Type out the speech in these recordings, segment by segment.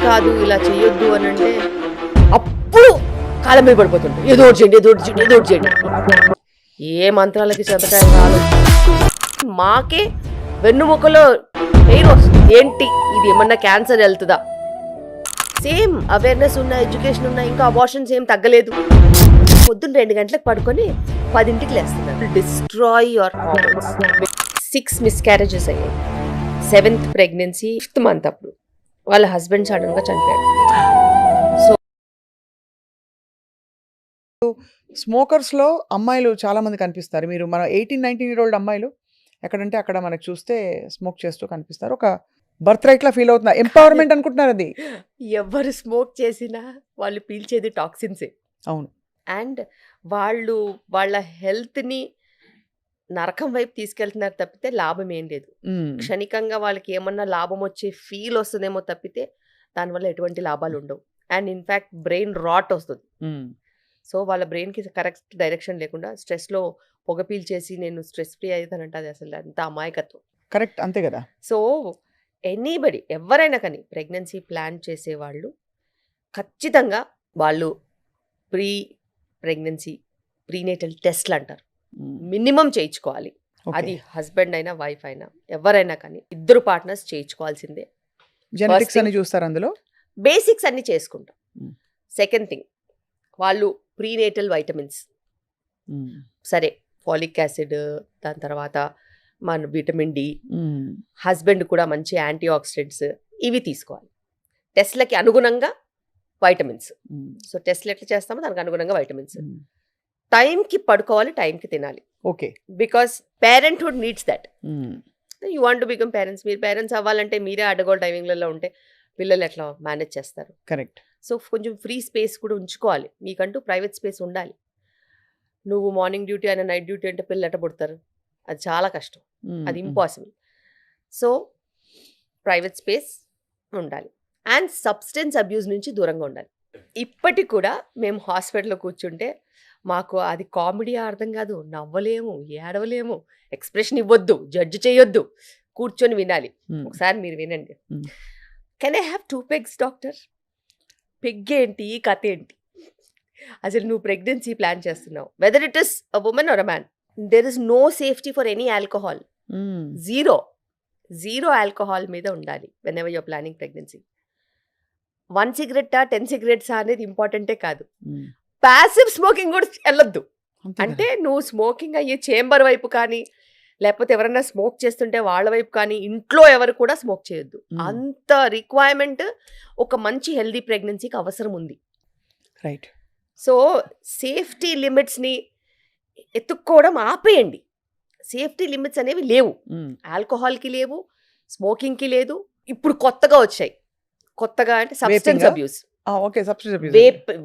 కాదు ఇలా చేయొద్దు అని అంటే అప్పుడు కాలం మీద పడిపోతుంటారు. ఏదో ఒకటి చేయండి, ఏదో ఒకటి చేయండి, ఏదో ఒకటి చేయండి. ఏ మంత్రాలకి చెంతకాయలు రాదు. మాకే వెన్నుముకలో పెయిన్ వస్తుంది. ఏంటి ఇది, ఏమన్నా క్యాన్సర్ వెళ్తుందా? సేమ్ అవేర్నెస్ ఉన్న, ఎడ్యుకేషన్ ఉన్న, ఇంకా అబార్షన్స్ ఏం తగ్గలేదు. పొద్దున్న 2 గంటలకు పడుకొని 10ంటికి లేస్తున్నారు. Destroy your hormones. 6 మిస్క్యారేజెస్ అయ్యాయి. 7th pregnancy 5th month. అప్పుడు వాళ్ళ హస్బెండ్ సడన్ గా చనిపోయాడు. స్మోకర్స్లో అమ్మాయిలు చాలా మంది కనిపిస్తారు. మీరు మన 18-19 year old అమ్మాయిలు ఎక్కడంటే అక్కడ మనకు చూస్తే స్మోక్ చేస్తూ కనిపిస్తారు. ఒక బర్త్ రైట్ లా ఫీల్ అవుతున్నా, ఎంపవర్మెంట్ అనుకుంటున్నారు అది. ఎవరు స్మోక్ చేసినా వాళ్ళు పీల్చేది టాక్సిన్సే. అవును. అండ్ వాళ్ళు వాళ్ళ హెల్త్ని నరకం వైపు తీసుకెళ్తున్నారు తప్పితే లాభం ఏం లేదు. క్షణికంగా వాళ్ళకి ఏమన్నా లాభం వచ్చే ఫీల్ వస్తుందేమో తప్పితే దానివల్ల ఎటువంటి లాభాలు ఉండవు. అండ్ ఇన్ఫ్యాక్ట్ బ్రెయిన్ రాట్ వస్తుంది. సో వాళ్ళ బ్రెయిన్కి కరెక్ట్ డైరెక్షన్ లేకుండా స్ట్రెస్లో పొగ పీల్చేసి నేను స్ట్రెస్ ఫ్రీ అవుతానంటే అది అసలు అంత అమాయకత్వం. కరెక్ట్, అంతే కదా. సో ఎనీబడి, ఎవరైనా కానీ ప్రెగ్నెన్సీ ప్లాన్ చేసేవాళ్ళు ఖచ్చితంగా వాళ్ళు ప్రెగ్నెన్సీ ప్రీనేటల్ టెస్ట్లు అంటారు, మినిమం చేయించుకోవాలి. అది హస్బెండ్ అయినా వైఫ్ అయినా ఎవరైనా కానీ ఇద్దరు పార్ట్నర్స్ చేయించుకోవాల్సిందే. జెనెటిక్స్ అని చూస్తారు అందులో, బేసిక్స్ అన్ని చేసుకుంటాం. సెకండ్ థింగ్, వాళ్ళు ప్రీనేటల్ వైటమిన్స్, సరే ఫాలిక్ యాసిడ్, దాని తర్వాత మన విటమిన్ డి, హస్బెండ్ కూడా మంచి యాంటీ ఆక్సిడెంట్స్, ఇవి తీసుకోవాలి. టెస్ట్లకి అనుగుణంగా వైటమిన్స్. సో టెస్ట్లు ఎట్లా చేస్తామో దానికి అనుగుణంగా వైటమిన్స్. టైంకి పడుకోవాలి, టైంకి తినాలి. Okay, because parenthood needs that. You want to become parents. మీరు పేరెంట్స్ అవ్వాలంటే మీరే అడ్డగోలు టైమింగ్లలో ఉంటే పిల్లలు ఎట్లా మేనేజ్ చేస్తారు? కరెక్ట్. సో కొంచెం ఫ్రీ స్పేస్ కూడా ఉంచుకోవాలి. మీకంటూ ప్రైవేట్ స్పేస్ ఉండాలి. నువ్వు మార్నింగ్ డ్యూటీ అయినా నైట్ డ్యూటీ అంటే పిల్లలు ఎట్ట పుడతారు? అది చాలా కష్టం, అది ఇంపాసిబుల్. సో ప్రైవేట్ స్పేస్ ఉండాలి. అండ్ సబ్స్టెన్స్ అబ్యూస్ నుంచి దూరంగా ఉండాలి. ఇప్పటికి కూడా మేము హాస్పిటల్లో కూర్చుంటే మాకు అది కామెడీ అర్థం కాదు, నవ్వలేము, ఏడవలేము, ఎక్స్ప్రెషన్ ఇవ్వద్దు, జడ్జ్ చేయొద్దు, కూర్చొని వినాలి. ఒకసారి మీరు వినండి. Can I have 2 pegs doctor? Peg ఏంటి, కథ ఏంటి? అసలు నువ్వు ప్రెగ్నెన్సీ ప్లాన్ చేస్తున్నావు, whether it is a woman or a man, there is no safety for any alcohol. Zero alcohol మీద ఉండాలి whenever you're planning pregnancy. 1 cigarette 10 cigarettes అనేది ఇంపార్టెంటే కాదు. ప్యాసివ్ స్మోకింగ్ కూడా వెళ్ళొద్దు. అంటే నువ్వు స్మోకింగ్ అయ్యే చేంబర్ వైపు కానీ, లేకపోతే ఎవరైనా స్మోక్ చేస్తుంటే వాళ్ళ వైపు కానీ, ఇంట్లో ఎవరు కూడా స్మోక్ చేయొద్దు. అంత రిక్వైర్మెంట్ ఒక మంచి హెల్దీ ప్రెగ్నెన్సీకి అవసరం ఉంది. రైట్. సో సేఫ్టీ లిమిట్స్ని ఎత్తుక్కోవడం ఆపేయండి. సేఫ్టీ లిమిట్స్ అనేవి లేవు. ఆల్కహాల్కి లేవు, స్మోకింగ్కి లేదు. ఇప్పుడు కొత్తగా వచ్చాయి. కొత్తగా అంటే substance abuse. Okay, substance abuse.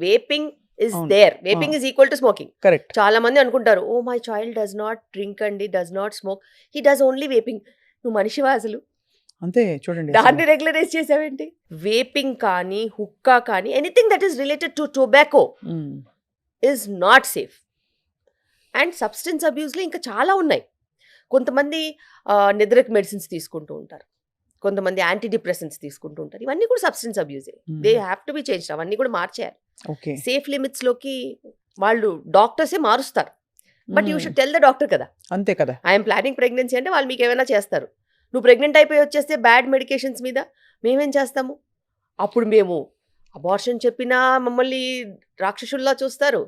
Vaping is there. Vaping is equal to smoking. Correct. చాలా మంది అనుకుంటారు, oh my child does not drink అండి, does not smoke, he does only vaping. నువ్వు మనిషివా అసలు? అంతే చూడండి, దాన్ని రెగ్యులరైజ్ చేసావేంటి? వేపింగ్ కానీ, హుక్కా కానీ, anything that is related to tobacco is not safe. And substance అబ్యూస్లో ఇంకా చాలా ఉన్నాయి. కొంతమంది నిద్రకు మెడిసిన్స్ తీసుకుంటూ ఉంటారు, కొంతమంది యాంటీ డిప్రెసెంట్స్ తీసుకుంటూ ఉంటారు. ఇవన్నీ కూడా సబ్స్టెన్స్ అబ్యూజే. They have to be changed. అవన్నీ కూడా మార్చేయాలి. సేఫ్ లిమిట్స్లోకి వాళ్ళు డాక్టర్సే మారుస్తారు. But you should tell the doctor కదా. అంతే కదా. ఐఎమ్ ప్లానింగ్ ప్రెగ్నెన్సీ అంటే వాళ్ళు మీకు ఏమైనా చేస్తారు. నువ్వు ప్రెగ్నెంట్ అయిపోయి వచ్చేస్తే బ్యాడ్ మెడికేషన్స్ మీద మేమేం చేస్తాము? అప్పుడు మేము అబార్షన్ చెప్పినా మమ్మల్ని రాక్షసుల్లా చూస్తారు.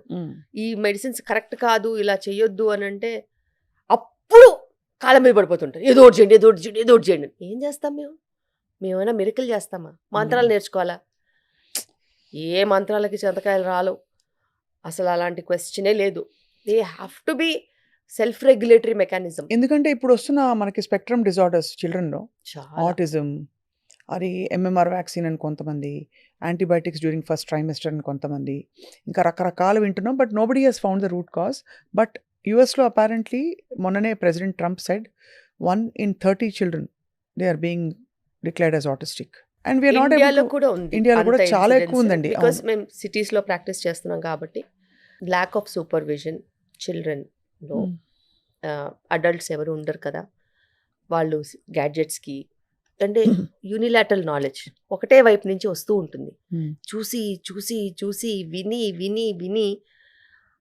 ఈ మెడిసిన్స్ కరెక్ట్ కాదు, ఇలా చేయొద్దు అని అంటే అప్పుడు కాలం మీద పడిపోతుంటారు. ఏదో ఒకటి చేయండి, ఏదో ఒకటి చేయండి, ఏదో ఒకటి చేయండి. ఏం చేస్తాం మేము? మేమైనా మిరకలు చేస్తామా? మంత్రాలు నేర్చుకోవాలా? ఏ మంత్రాలకి చెంతకాయలు రాలు. అసలు అలాంటి క్వశ్చనే లేదు. They have to B self regulatory mechanism. ఎందుకంటే ఇప్పుడు వస్తున్న మనకి స్పెక్ట్రమ్ డిజార్డర్స్ చిల్డ్రన్లో, ఆటిజం, అది ఎంఎంఆర్ వ్యాక్సిన్ అని కొంతమంది, యాంటీబయాటిక్స్ డ్యూరింగ్ ఫస్ట్ ట్రైమెస్టర్ అని కొంతమంది, ఇంకా రకరకాలు వింటున్నాం. But nobody has found the root cause. But యుఎస్లో అపారెంట్లీ మొన్ననే president Trump said 1 in 30 children they are being declared as autistic. And we're not ఇండియాలో కూడా ఉంది. ఇండియాలో కూడా చాలా ఎక్కువ ఉందండి. బికాస్ మేము సిటీస్లో ప్రాక్టీస్ చేస్తున్నాం కాబట్టి ల్యాక్ ఆఫ్ సూపర్విజన్. చిల్డ్రన్లో అడల్ట్స్ ఎవరు ఉండరు కదా, వాళ్ళు గ్యాడ్జెట్స్కి అంటే యూనిలాటరల్ నాలెడ్జ్ ఒకటే వైపు నుంచి వస్తూ ఉంటుంది. చూసి చూసి చూసి విని విని విని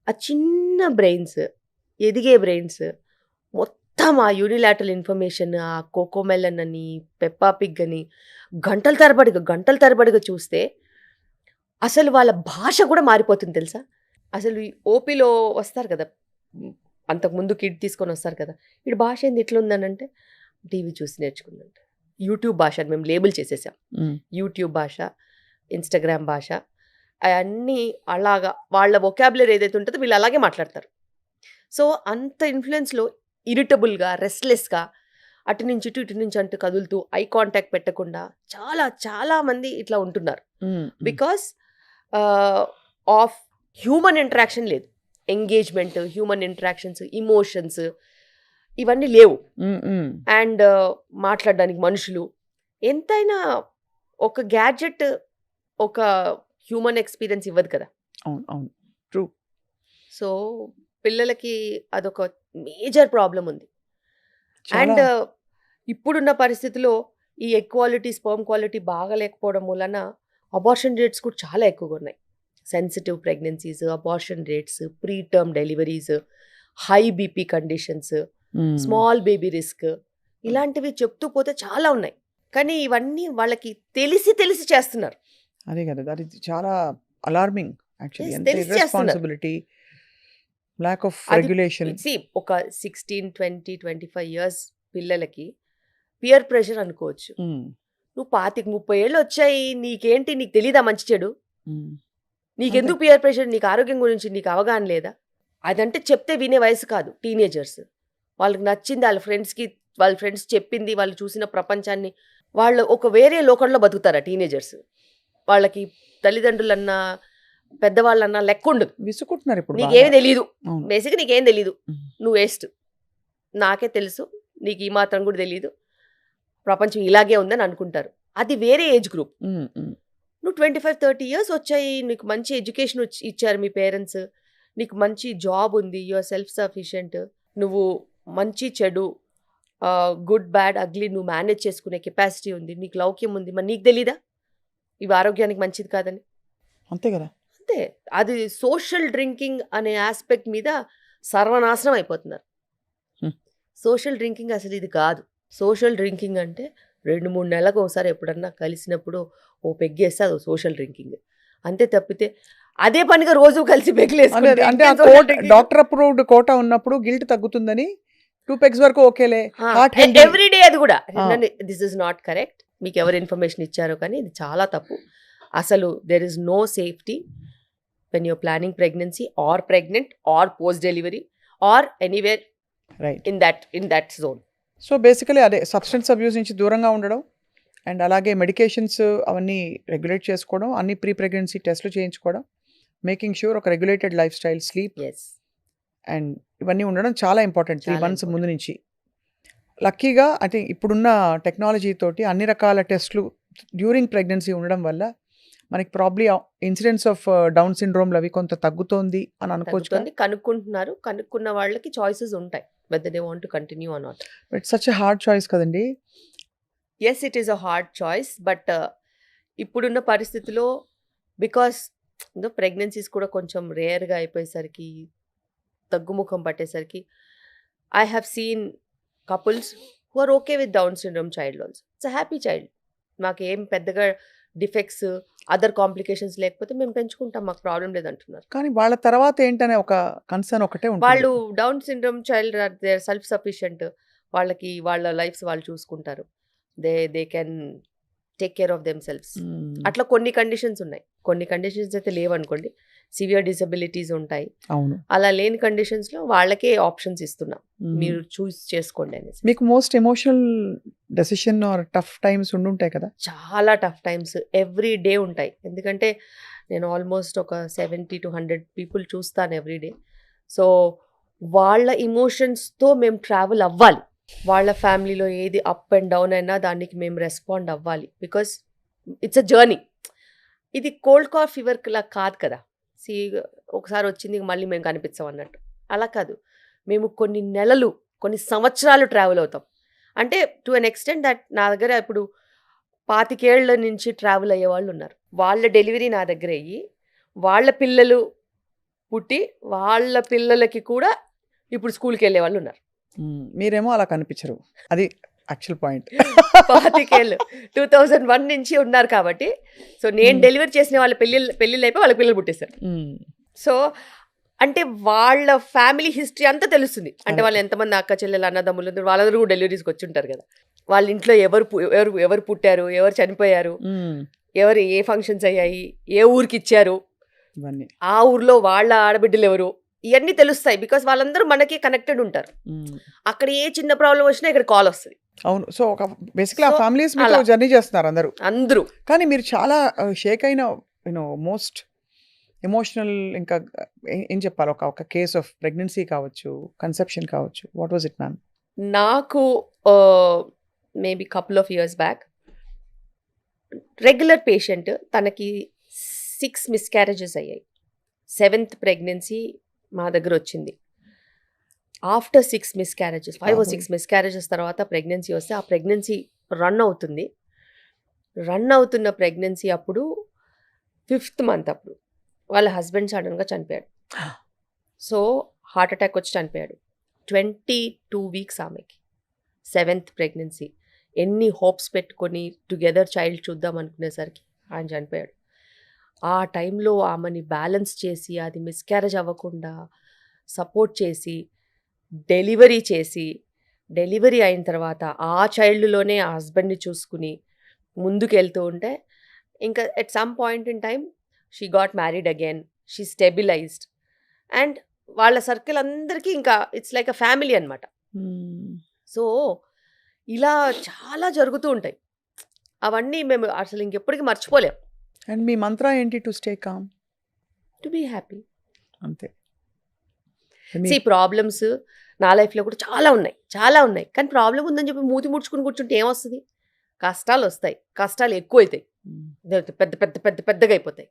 ఆ చిన్న బ్రెయిన్స్, ఎదిగే బ్రెయిన్స్ మొత్తం ఆ యూనిలాటరల్ ఇన్ఫర్మేషన్, ఆ కోకోమెలన్ అని, పెప్పా పిగ్ అని గంటల తరబడిగా చూస్తే అసలు వాళ్ళ భాష కూడా మారిపోతుంది తెలుసా. అసలు ఈ ఓపీలో వస్తారు కదా, అంతకుముందు కిడ్ తీసుకొని వస్తారు కదా, వీడి భాష ఏంది ఇట్లా ఉందనంటే టీవీ చూసి నేర్చుకుందంట. యూట్యూబ్ భాష అని మేము లేబుల్ చేసేసాం. యూట్యూబ్ భాష, ఇన్స్టాగ్రామ్ భాష, అవన్నీ అలాగా వాళ్ళ వొకాబులరీ ఏదైతే ఉంటుందో వీళ్ళు అలాగే మాట్లాడతారు. సో అంత ఇన్ఫ్లుయెన్స్లో ఇరిటబుల్గా, రెస్ట్లెస్గా అటు నుంచి ఇటు నుంచి అంటూ కదులుతూ ఐ కాంటాక్ట్ పెట్టకుండా చాలా చాలా మంది ఇట్లా ఉంటున్నారు. బికాస్ ఆఫ్ హ్యూమన్ ఇంటరాక్షన్ లేదు, ఎంగేజ్మెంట్, హ్యూమన్ ఇంటరాక్షన్స్, ఇమోషన్స్ ఇవన్నీ లేవు. అండ్ మాట్లాడడానికి మనుషులు, ఎంతైనా ఒక గ్యాడ్జెట్ ఒక హ్యూమన్ ఎక్స్పీరియన్స్ ఇవ్వదు కదా. అవును అవును ట్రూ. సో పిల్లలకి అదొక మేజర్ ప్రాబ్లం ఉంది. అండ్ ఇప్పుడున్న పరిస్థితిలో ఈ ఎగ్ క్వాలిటీ, స్పర్మ్ క్వాలిటీ బాగా లేకపోవడం వలన అబార్షన్ రేట్స్ కూడా చాలా ఎక్కువగా ఉన్నాయి. Sensitive pregnancies, abortion rates, pre term deliveries, high BP conditions, small baby risk, ఇలాంటివి చెప్తూ పోతే చాలా ఉన్నాయి. కానీ ఇవన్నీ వాళ్ళకి తెలిసి చేస్తున్నారు. అదే కదా, అది చాలా అలార్మింగ్ యాక్చువల్లీ. Yes, ఎంత తెలిసి చేస్తున్నారు. ఇర్రెస్పాన్సిబిలిటీ, ల్యాక్ ఆఫ్ అది రెగ్యులేషన్. ఒక 16, 20, 25 ఇయర్స్ పిల్లలకి పియర్ ప్రెషర్ అనుకోవచ్చు. నువ్వు 25-30 ఏళ్ళు వచ్చాయి, నీకేంటి, నీకు తెలీదా మంచి చెడు, నీకెందుకు పియర్ ప్రెషర్, నీకు ఆరోగ్యం గురించి నీకు అవగాహన లేదా? అదంటే చెప్తే వినే వయసు కాదు. టీనేజర్స్ వాళ్ళకి నచ్చింది వాళ్ళ ఫ్రెండ్స్ చెప్పింది, వాళ్ళు చూసిన ప్రపంచాన్ని, వాళ్ళు ఒక వేరే లోకంలో బతుకుతారా టీనేజర్స్. వాళ్ళకి తల్లిదండ్రులన్నా పెద్దవాళ్ళన్నా లెక్క ఉండదు. విసుకుంటున్నారు ఇప్పుడు. నీకేమి తెలీదు, అవును. బేసిక్గా నీకేం తెలీదు, నువ్వు వేస్ట్, నాకే తెలుసు, నీకు ఈ మాత్రం కూడా తెలీదు, ప్రపంచం ఇలాగే ఉందని అనుకుంటారు. అది వేరే ఏజ్ గ్రూప్. నువ్వు 25-30 ఇయర్స్ వచ్చాయి, నీకు మంచి ఎడ్యుకేషన్ ఇచ్చారు మీ పేరెంట్స్, నీకు మంచి జాబ్ ఉంది, యువర్ సెల్ఫ్ సఫిషియెంట్, నువ్వు మంచి చెడు, గుడ్ బ్యాడ్ అగ్లీ నువ్వు మేనేజ్ చేసుకునే కెపాసిటీ ఉంది, నీకు లౌక్యం ఉంది, మరి నీకు తెలీదా ఇవి ఆరోగ్యానికి మంచిది కాదని? అంతే కదా. అంతే. అది సోషల్ డ్రింకింగ్ అనే ఆస్పెక్ట్ మీద సర్వనాశనం అయిపోతున్నారు. సోషల్ డ్రింకింగ్ అసలు ఇది కాదు. సోషల్ డ్రింకింగ్ అంటే 2-3 నెలలకు ఒకసారి ఎప్పుడన్నా కలిసినప్పుడు ఓ పెగ్గేస్తే అది సోషల్ డ్రింకింగ్. అంతే తప్పితే అదే పనిగా రోజు కలిసి పెగ్గులేసుకుంటే అంటే డాక్టర్ అప్రూవ్డ్ కోటా ఉన్నప్పుడు గిల్ట్ తగ్గుతుందని 2 పెగ్స్ వరకు ఓకేలే. ఎవ్రీడే అది కూడా దిస్ ఇస్ నాట్ కరెక్ట్. మీకు ఎవరు ఇన్ఫర్మేషన్ ఇచ్చారో కానీ ఇది చాలా తప్పు. అసలు there is no safety when you're planning pregnancy or pregnant or post delivery or anywhere right in that zone. So basically అదే సబ్స్టెన్స్ అబ్యూస్ నుంచి దూరంగా ఉండడం, అండ్ అలాగే మెడికేషన్స్ అవన్నీ రెగ్యులేట్ చేసుకోవడం, అన్ని ప్రీ ప్రెగ్నెన్సీ టెస్ట్లు చేయించుకోవడం, మేకింగ్ ష్యూర్ ఒక regulated life style, sleep and ఇవన్నీ ఉండడం చాలా ఇంపార్టెంట్ 3 months ముందు నుంచి. లక్కీగా అంటే ఇప్పుడున్న టెక్నాలజీ తోటి అన్ని రకాల టెస్ట్లు డ్యూరింగ్ ప్రెగ్నెన్సీ ఉండడం వల్ల మనకి ప్రాబ్లీ ఇన్సిడెన్స్ ఆఫ్ డౌన్ సిండ్రోమ్లు అవి కొంత తగ్గుతోంది అని అనుకోవచ్చు. కనుక్కుంటున్నారు, కనుక్కున్న వాళ్ళకి చాయిసెస్ ఉంటాయి whether they want to continue or not. It's such a hard choice కదండి. Yes, it is a hard choice. But ఇప్పుడున్న పరిస్థితిలో బికాస్ ప్రెగ్నెన్సీస్ కూడా కొంచెం రేర్గా అయిపోయేసరికి, తగ్గుముఖం పట్టేసరికి, I have seen couples who are okay with Down syndrome child also. It's a happy child, మాకేం పెద్దగా డిఫెక్ట్స్, అదర్ కాంప్లికేషన్స్ లేకపోతే మేము పెంచుకుంటాం, మాకు ప్రాబ్లం లేదంటున్నారు. కానీ వాళ్ళ తర్వాత ఏంటనే ఒక కన్సర్న్ ఒకటే ఉంటుంది. వాళ్ళు down syndrome child they are self sufficient, వాళ్ళకి వాళ్ళ లైఫ్స్ వాళ్ళు చూసుకుంటారు, they can take care of themselves. అట్లా కొన్ని కండిషన్స్ ఉన్నాయి. కొన్ని కండిషన్స్ అయితే లేవనుకోండి, సివియర్ డిసబిలిటీస్ ఉంటాయి. అవును. అలా లేని కండిషన్స్లో వాళ్ళకే ఆప్షన్స్ ఇస్తున్నాం, మీరు చూస్ చేసుకోండి అనేసి. మీకు most emotional decision or tough times ఉండుంటాయి కదా? చాలా టఫ్ టైమ్స్ ఎవ్రీ డే ఉంటాయి. ఎందుకంటే నేను ఆల్మోస్ట్ ఒక 70 to 100 పీపుల్ చూస్తాను ఎవ్రీ డే. సో వాళ్ళ ఇమోషన్స్తో మేము ట్రావెల్ అవ్వాలి. వాళ్ళ ఫ్యామిలీలో ఏది అప్ అండ్ డౌన్ అయినా దానికి మేము రెస్పాండ్ అవ్వాలి. Because it's a journey. ఇది కోల్డ్ కాఫ్ ఫీవర్ లా కాదు కదా. ఒకసారి వచ్చింది మళ్ళీ మేము కనిపించాం అన్నట్టు అలా కాదు. మేము కొన్ని నెలలు, కొన్ని సంవత్సరాలు ట్రావెల్ అవుతాం. అంటే టు అన్ ఎక్స్టెంట్ దట్ నా దగ్గర ఇప్పుడు 25 ఏళ్ల నుంచి ట్రావెల్ అయ్యే వాళ్ళు ఉన్నారు. వాళ్ళ డెలివరీ నా దగ్గర అయ్యి, వాళ్ళ పిల్లలు పుట్టి, వాళ్ళ పిల్లలకి కూడా ఇప్పుడు స్కూల్‌కెళ్ళే వాళ్ళు ఉన్నారు. మీరేమో అలా కనిపించరు. అది యాక్చువల్ పాయింట్. 25 ఏళ్ళు 2001 నుంచి ఉన్నారు కాబట్టి, సో నేను డెలివరీ చేసిన వాళ్ళ పెళ్ళిళ్ళు అయిపోయి వాళ్ళ పిల్లలు పుట్టేశారు. సో అంటే వాళ్ళ ఫ్యామిలీ హిస్టరీ అంతా తెలుస్తుంది. అంటే వాళ్ళు ఎంతమంది అక్క చెల్లెలు అన్నదమ్ములు వాళ్ళందరూ కూడా డెలివరీస్కి వచ్చి ఉంటారు కదా. వాళ్ళ ఇంట్లో ఎవరు పుట్టారు, ఎవరు చనిపోయారు, ఎవరు ఏ ఫంక్షన్స్ అయ్యాయి, ఏ ఊరికి ఇచ్చారు, ఆ ఊర్లో వాళ్ళ ఆడబిడ్డలు ఎవరు, ఇవన్నీ తెలుస్తాయి. బికాస్ వాళ్ళందరూ మనకి కనెక్టెడ్ ఉంటారు. అక్కడ ఏ చిన్న ప్రాబ్లం వచ్చినా ఇక్కడ కాల్ వస్తుంది. అవును. సో ఒక బేసిక్లీ ఆ ఫ్యామిలీస్ మీతో జర్నీ చేస్తున్నారు అందరూ. కానీ మీరు చాలా షేక్ అయిన మోస్ట్ ఎమోషనల్ ఇంకా ఏం చెప్పాలి, ఒక కేస్ ఆఫ్ ప్రెగ్నెన్సీ కావచ్చు, కన్సెప్షన్ కావచ్చు, వాట్ వాజ్ ఇట్ మ్యామ్? నాకు maybe couple of years back regular patient, తనకి 6 మిస్క్యారేజెస్ అయ్యాయి. 7th ప్రెగ్నెన్సీ మా దగ్గర వచ్చింది. ఆఫ్టర్ 6 మిస్క్యారేజెస్ 5 or 6 మిస్క్యారేజెస్ తర్వాత ప్రెగ్నెన్సీ వస్తే, ఆ ప్రెగ్నెన్సీ రన్ అవుతున్న ప్రెగ్నెన్సీ అప్పుడు 5th మంత్ అప్పుడు వాళ్ళ హస్బెండ్ సడన్గా చనిపోయాడు. సో హార్ట్ అటాక్ వచ్చి చనిపోయాడు. 22 వీక్స్ ఆమెకి, 7th ప్రెగ్నెన్సీ. ఎన్ని హోప్స్ పెట్టుకొని టుగెదర్ చైల్డ్ చూద్దాం అనుకునేసరికి ఆయన చనిపోయాడు. ఆ టైంలో ఆమెని బ్యాలెన్స్ చేసి, అది మిస్క్యారేజ్ అవ్వకుండా సపోర్ట్ చేసి, డెలివరీ అయిన తర్వాత ఆ చైల్డ్లోనే ఆ హస్బెండ్ని చూసుకుని ముందుకు వెళ్తూ ఉంటే, ఇంకా at some point in time she got married again, she stabilised, and వాళ్ళ సర్కిల్ అందరికీ ఇంకా ఇట్స్ లైక్ అ ఫ్యామిలీ అనమాట. సో ఇలా చాలా జరుగుతూ ఉంటాయి. అవన్నీ మేము అసలు ఇంకెప్పటికీ మర్చిపోలేం. అండ్ మీ మంత్ర ఏంటి? To stay calm, to be happy, అంతే. ప్రాబ్లమ్స్ నా లైఫ్లో కూడా చాలా ఉన్నాయి. కానీ ప్రాబ్లం ఉందని చెప్పి మూతి ముడుచుకుని కూర్చుంటే ఏమొస్తుంది? కష్టాలు వస్తాయి, కష్టాలు ఎక్కువ అవుతాయి, పెద్ద పెద్ద పెద్ద పెద్దగా అయిపోతాయి.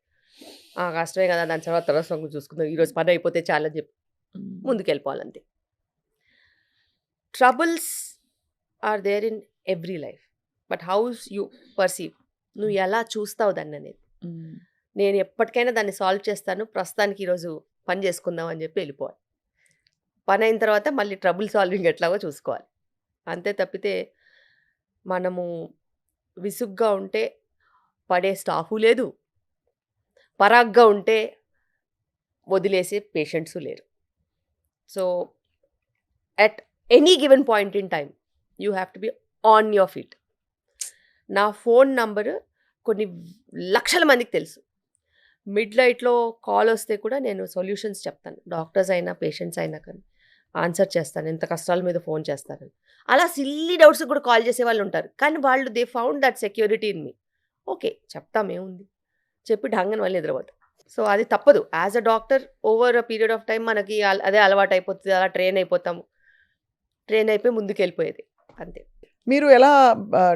ఆ కష్టమే కదా, దాని తర్వాత సంగతి చూసుకుందాం, ఈరోజు పని అయిపోతే చాలని చెప్పి ముందుకెళ్ళిపోవాలంతే. Troubles are there in every life, but how's you perceive, నువ్వు ఎలా చూస్తావు దాన్ని అనేది. నేను ఎప్పటికైనా దాన్ని సాల్వ్ చేస్తాను, ప్రస్తుతానికి ఈరోజు పని చేసుకుందాం అని చెప్పి వెళ్ళిపోవాలి. పని అయిన తర్వాత మళ్ళీ ట్రబుల్ సాల్వింగ్ ఎట్లాగో చూసుకోవాలి. అంతే తప్పితే మనము విసుగ్గా ఉంటే పడే స్టాఫు లేదు, పరాగ్గా ఉంటే వదిలేసే పేషెంట్స్ లేరు. So at any given point in time you have to be on your feet. నా ఫోన్ నంబరు కొన్ని లక్షల మందికి తెలుసు. మిడ్ నైట్లో కాల్ వస్తే కూడా నేను సొల్యూషన్స్ చెప్తాను. డాక్టర్స్ అయినా పేషెంట్స్ అయినా కానీ ఆన్సర్ చేస్తాను, ఎంత కష్టాల మీద ఫోన్ చేస్తానని. అలా సిల్లీ డౌట్స్ కూడా కాల్ చేసే వాళ్ళు ఉంటారు. కానీ వాళ్ళు they found that security in me. Okay చెప్తామేముంది, చెప్పి ఢంగని వాళ్ళు నిద్రపోతాం. సో అది తప్పదు. As a doctor over a period of time మనకి అదే అలవాటు అయిపోతుంది, అలా ట్రైన్ అయిపోయి ముందుకు వెళ్ళిపోయేది అంతే. మీరు ఎలా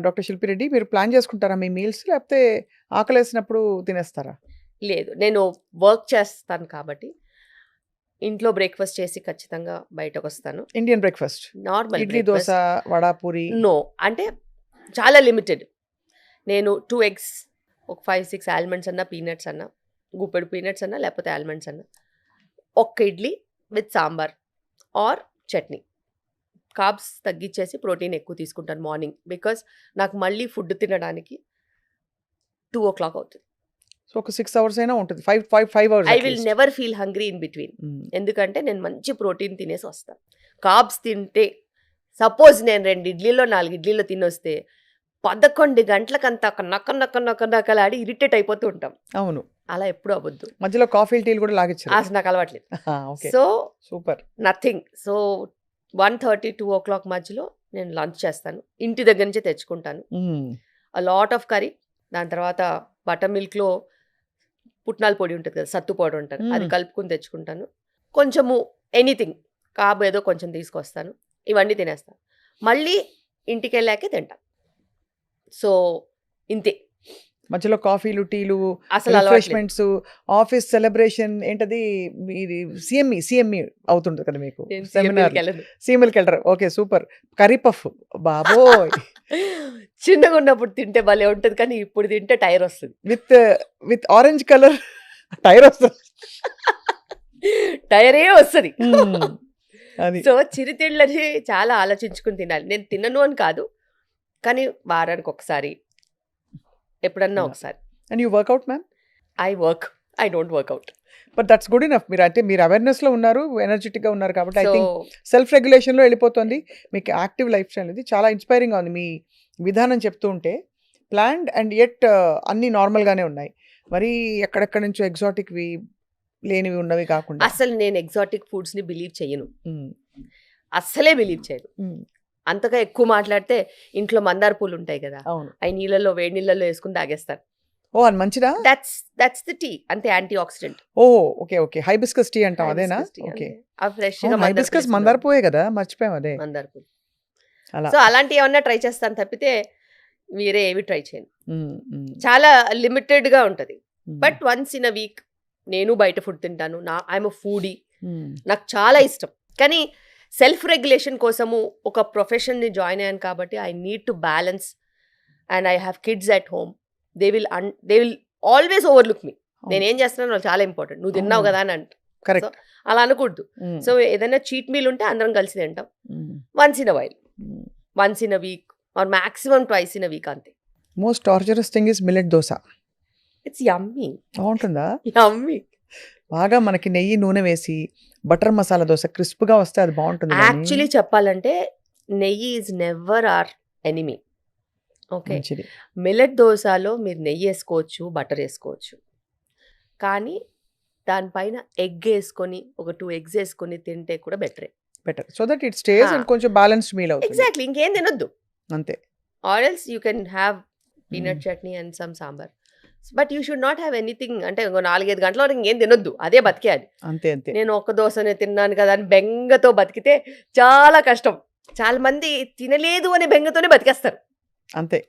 డాక్టర్ శిల్పిరెడ్డి, మీరు ప్లాన్ చేసుకుంటారా మీ మీల్స్, లేకపోతే ఆకలేసినప్పుడు తినేస్తారా? లేదు, నేను వర్క్ చేస్తాను కాబట్టి ఇంట్లో బ్రేక్ఫాస్ట్ చేసి ఖచ్చితంగా బయటకు వస్తాను. Indian breakfast, normal idli, dosa, vada, puri? No, అంటే చాలా లిమిటెడ్. నేను 2 eggs, ఒక 5-6 ఆల్మండ్స్ అన్నా, పీనట్స్ అన్నా, గుప్పెడు పీనట్స్ అన్నా, లేకపోతే ఆల్మండ్స్ అన్నా, ఒక్క idli with sambar or chutney. Carbs తగ్గించేసి ప్రోటీన్ ఎక్కువ తీసుకుంటాను మార్నింగ్, బికాస్ నాకు మళ్ళీ ఫుడ్ తినడానికి 2 o'clock అవుతుంది. సో ఒక 6 hours అయినా ఉంటుంది, 5 hours. I will never feel hungry in between. ఎందుకంటే నేను మంచి ప్రోటీన్ తినేసి వస్తాను. కార్బ్స్ తింటే సపోజ్ నేను 2 ఇడ్లీలో 4 ఇడ్లీలో తినొస్తే 11 గంటలకంతా నక్కలాడి ఇరిటేట్ అయిపోతూ ఉంటాం. అవును, అలా ఎప్పుడు అవ్వద్దు. మధ్యలో కాఫీ టీలు కూడా లాగించారు, అసలు నాకు అలవాట్లేదు. So super, nothing. So 1:30-2 o'clock మధ్యలో నేను లంచ్ చేస్తాను. ఇంటి దగ్గర నుంచే తెచ్చుకుంటాను. అ లాట్ ఆఫ్ కర్రీ, దాని తర్వాత బటర్ మిల్క్లో పుట్నాల పొడి ఉంటుంది కదా, సత్తు పొడి ఉంటుంది, అది కలుపుకుని తెచ్చుకుంటాను. కొంచెము ఎనీథింగ్ కాబు ఏదో కొంచెం తీసుకొస్తాను. ఇవన్నీ తినేస్తాను. మళ్ళీ ఇంటికి వెళ్ళాకే తింటాను. సో ఇంతే. మధ్యలో కాఫీలు, టీలు, అసలు అలవాట్లేదు. రిఫ్రెష్మెంట్స్, ఆఫీస్ సెలబ్రేషన్ ఏంటది ఇది సిఎంఈ అవుతుంటది కదా మీకు నేను సెమినార్. CME కెళ్ళను. సీఎంఎల్కి వెళ్ళరు. Okay, super. కర్రీ పఫ్ బాబోయ్! చిన్నగా ఉన్నప్పుడు తింటే భలే ఉంటది, కానీ ఇప్పుడు తింటే టైర్ వస్తుంది. విత్ ఆరెంజ్ కలర్ టైర్ వస్తుంది. టైరే వస్తుంది. అది సో చిరుతిళ్ళని చాలా ఆలోచించుకుని తినాలి. నేను తినను అని కాదు, కానీ వారానికి ఒకసారి, ఎప్పుడన్నా Yeah. ఒకసారి. And you work out ma'am. I don't work out. But that's good enough. మీరు అవేర్నెస్ లో ఉన్నారు, ఎనర్జెటిక్ గా ఉన్నారు కాబట్టి I so think self regulation లో వెళ్ళిపోతుంది. మీకు యాక్టివ్ లైఫ్ స్టైల్ ఇది చాలా ఇన్స్పైరింగ్ గా ఉంది. మీ విధానం చెప్తూ ఉంటే ప్లాన్డ్ అండ్ ఎట్ అన్ని నార్మల్ గానే ఉన్నాయి. మరి ఎక్కడెక్కడ నుంచో ఎగ్జాటిక్ వి లేనివి ఉన్నవి కాకుండా. అసలు నేను ఎగ్జాటిక్ ఫుడ్స్ ని బిలీవ్ చేయను, మ్మ్. అస్సలే బిలీవ్ చేయను. మ్మ్. అంతగా ఎక్కువ మాట్లాడితే ఇంట్లో మందార పూలు ఉంటాయి కదా, అవును. అవి నీళ్ళలో వేడి నీళ్ళలో వేసుకుని తాగేస్తాను. ఓ అది మంచిదా? దట్స్ ద టీ, అంతే, యాంటీ ఆక్సిడెంట్. ఓ ఓకే ఓకే. హైబిస్కస్ టీ అంటాం అదేనా? ఓకే. ఫ్రెష్ గా హైబిస్కస్ మందార పోయే కదా, మర్చిపోయాం అదే. మందార పూలు. అలా. సో అలాంటివి ఏమన్నా ట్రై చేస్తాను తప్పితే వేరే ఏవి ట్రై చేయను. మ్మ్, మ్మ్, చాలా లిమిటెడ్ గా ఉంటది. మ్మ్. But once in a week నేను బయట ఫుడ్ తింటాను. ఐఎమ్ అ ఫుడీ, మ్మ్. నాకు చాలా ఇష్టం. కానీ సెల్ఫ్ రెగ్యులేషన్ కోసము ఒక ప్రొఫెషన్ని జాయిన్ అయ్యాను కాబట్టి I need to balance, and I have kids at home. They will always overlook me. నేను ఏం చేస్తున్నాను వాళ్ళు చాలా ఇంపార్టెంట్. నువ్వు తిన్నావు అవును. కదా అని అంట. కరెక్ట్. అలా అనకూడదు. మ్మ్. సో ఏదైనా చీట్ మీల్ ఉంటే అందరం కలిసి తింటాం. మ్మ్. Once in a while, hmm. Once in a week or maximum twice in a week, అంతే. Most torturous thing is millet dosa. It's yummy. బాగుంటుందా? యమ్మీ. బాగా మనకి నెయ్యి నూనె వేసి బటర్ మసాలా దోశ క్రిస్ప్ గా వస్తే అది బాగుంటుంది. కానీ యాక్చువల్లీ చెప్పాలంటే neyyi is never our enemy. Okay, మంచిది. మిల్లెట్ దోశలో మీరు నెయ్యి వేసుకోవచ్చు, బటర్ వేసుకోవచ్చు, కానీ దానిపైన ఎగ్ వేసుకొని ఒక 2 eggs వేసుకొని తింటే కూడా బెటరే. Better so that it stays and కొంచెం బ్యాలెన్స్డ్ మీల్ అవుతుంది. ఎగ్జాక్ట్లీ, ఇంకేం తినొద్దు. అంతే. Or else you can have peanut chutney and some sambar, but you should not have anything. అంటే 4-5 గంటల వరకు ఇంకేం తినొద్దు, అదే బతికేయాలి. అంతే అంతే. నేను ఒక్క దోశనే తిన్నాను కదా అని బెంగతో బతికితే చాలా కష్టం. చాలా మంది తినలేదు అనే బెంగతోనే బతికేస్తారు. అంతే.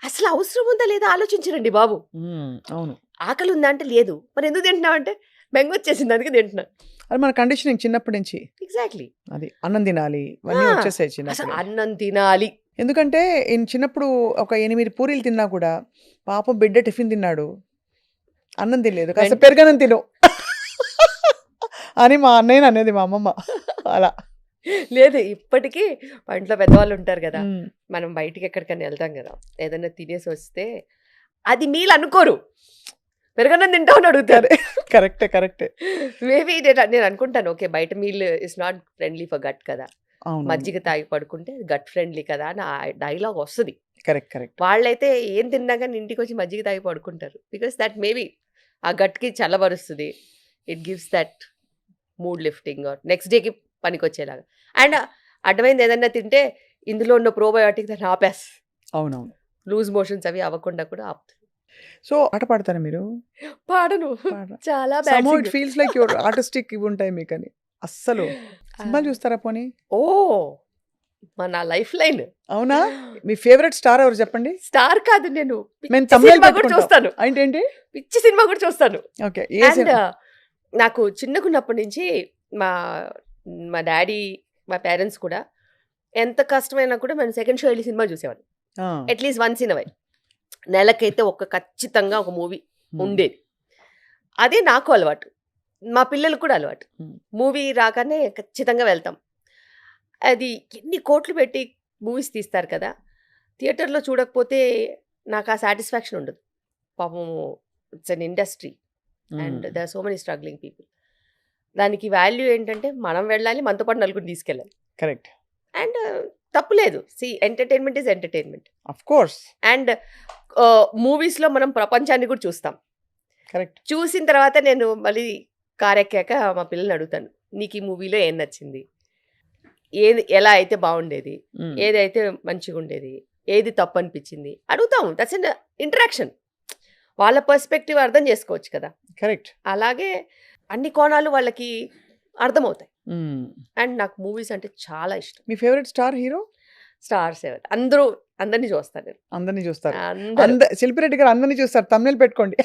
అసలు అవసరం ఉందా లేదా ఆలోచించరండి బాబు. అవును. ఆకలి ఉందా అంటే లేదు, మరి ఎందుకు తింటున్నావు అంటే బెంగ వచ్చేసింది అందుకే తింటున్నాను. అది మన కండిషనింగ్ చిన్నప్పటి నుంచి. ఎగ్జాక్ట్లీ. అది అన్నం తినాలి ఇవన్నీ వచ్చేసాయి అసలు చిన్నప్పుడు. అన్నం తినాలి. ఎందుకంటే చిన్నప్పుడు ఒక 8 పూరీలు తిన్నా కూడా పాపం బిడ్డ టిఫిన్ తిన్నాడు, అన్నం తినలేదు, కాస్త పెరుగన్నం తిను అని మా అన్నయ్య అనేది మా అమ్మమ్మ. అలా లేదు, ఇప్పటికీ మా ఇంట్లో పెద్దవాళ్ళు ఉంటారు కదా, మ్మ్. మనం బయటికి ఎక్కడికైనా వెళ్తాం కదా, ఏదైనా తినేసి వస్తే అది అనుకోరు, పెరుగన్నం తింటామని అడుగుతారు. కరెక్టే కరెక్టే. మేబీ నేను అనుకుంటాను, ఓకే బయట meal is not friendly for gut కదా, అవును. మజ్జిగ తాగి పడుకుంటే గట్ ఫ్రెండ్లీ కదా అని ఆ డైలాగ్ వస్తుంది. Correct correct. వాళ్ళైతే ఏం తిన్నా కానీ ఇంటికి వచ్చి మజ్జిగ తాగి పడుకుంటారు. బికాస్ దట్ మేబీ ఆ గట్కి చల్లబరుస్తుంది. It gives that mood lifting or next డేకి పనికొచ్చేలాగా. అండ్ అడ్డమైంది ఏదన్నా తింటే ఇందులో ఉన్న ప్రోబయోటిక్ దాన్ని ఆపేస్, అవునవును. లూజ్ మోషన్స్ అవి అవ్వకుండా కూడా ఆపుతుంది. సో ఆట పాడతారా మీరు? పాడను, పాడరా? చాలా Somehow it bad. feels like your artistic ఇవి ఉంటాయి మీకు అని. అస్సలు సినిమాలు చూస్తారా పోనీ? ఓ మన లైఫ్ లైన్. అవునా? మీ ఫేవరెట్ స్టార్ ఎవరు చెప్పండి? స్టార్ కాదు, నేను మేము పిచ్చి thumbnail సినిమా కూడా పెట్టుకుంటాం. చూస్తాను. ఏంటి? పిచ్చి సినిమా కూడా చూస్తాను. ఓకే. అండ్ నాకు చిన్నగున్నప్పటి నుంచి మా మా డాడీ, మా పేరెంట్స్ కూడా ఎంత కష్టమైనా కూడా మనం సెకండ్ షో వెళ్ళి సినిమా చూసేవాడు. అట్లీస్ట్ వన్స్ ఇన్ అవై, నెలకైతే ఖచ్చితంగా ఒక మూవీ ఉండేది. అదే నాకు అలవాటు, మా పిల్లలకు కూడా అలవాటు. మూవీ రాగానే ఖచ్చితంగా వెళ్తాం. అది ఎన్ని కోట్లు పెట్టి మూవీస్ తీస్తారు కదా, థియేటర్లో చూడకపోతే నాకు ఆ సాటిస్ఫాక్షన్ ఉండదు. పాపం it's an industry and they are so many struggling people. దానికి వాల్యూ ఏంటంటే మనం వెళ్ళాలి, మనతో పాటు నలుగురు తీసుకెళ్ళాలి. కరెక్ట్. అండ్ తప్పులేదు. Entertainment is entertainment. Of course. And మూవీస్లో మనం ప్రపంచాన్ని కూడా చూస్తాం. కరెక్ట్. చూసిన తర్వాత నేను మళ్ళీ కారెక్కాక మా పిల్లల్ని అడుగుతాను, నీకు ఈ మూవీలో ఏం నచ్చింది, ఏది ఎలా అయితే బాగుండేది, ఏదైతే మంచిగా ఉండేది, ఏది తప్పు అనిపించింది అడుగుతాం. That's an interaction. వాళ్ళ పర్స్పెక్టివ్ అర్థం చేసుకోవచ్చు కదా. కరెక్ట్. అలాగే అన్ని కోణాలు వాళ్ళకి అర్థమవుతాయి. అండ్ నాకు మూవీస్ అంటే చాలా ఇష్టం. మీ ఫేవరెట్ స్టార్ హీరో? స్టార్ 7 అందరిని చూస్తాను నేను. అందరిని చూస్తారు. అందరూ. శిల్పిరెడ్డి గారు అందరిని చూస్తారు. తమ్నెల్ పెట్టుకోండి.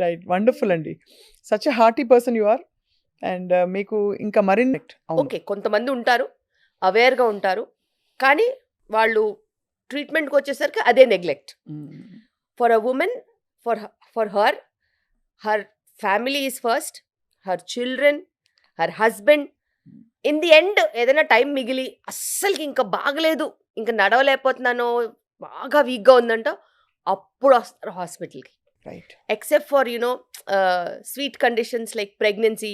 రైట్. వండర్ఫుల్ అండి. Such a hearty person you are. And మీకు ఇంకా మరిన్ని ఓకే. కొంతమంది ఉంటారు, అవేర్‌గా ఉంటారు. కానీ వాళ్ళు ట్రీట్మెంట్‌కి వచ్చేసరికి అదే neglect. For a women, for her family is first, her children, her husband. In the end ఏదైనా టైం మిగిలి అస్సలకి ఇంకా బాగలేదు, ఇంకా నడవలేకపోతున్నాను, బాగా వీక్‌గా ఉందంట, అప్పుడు వస్తారు హాస్పిటల్‌కి. Right. Except for sweet conditions like pregnancy,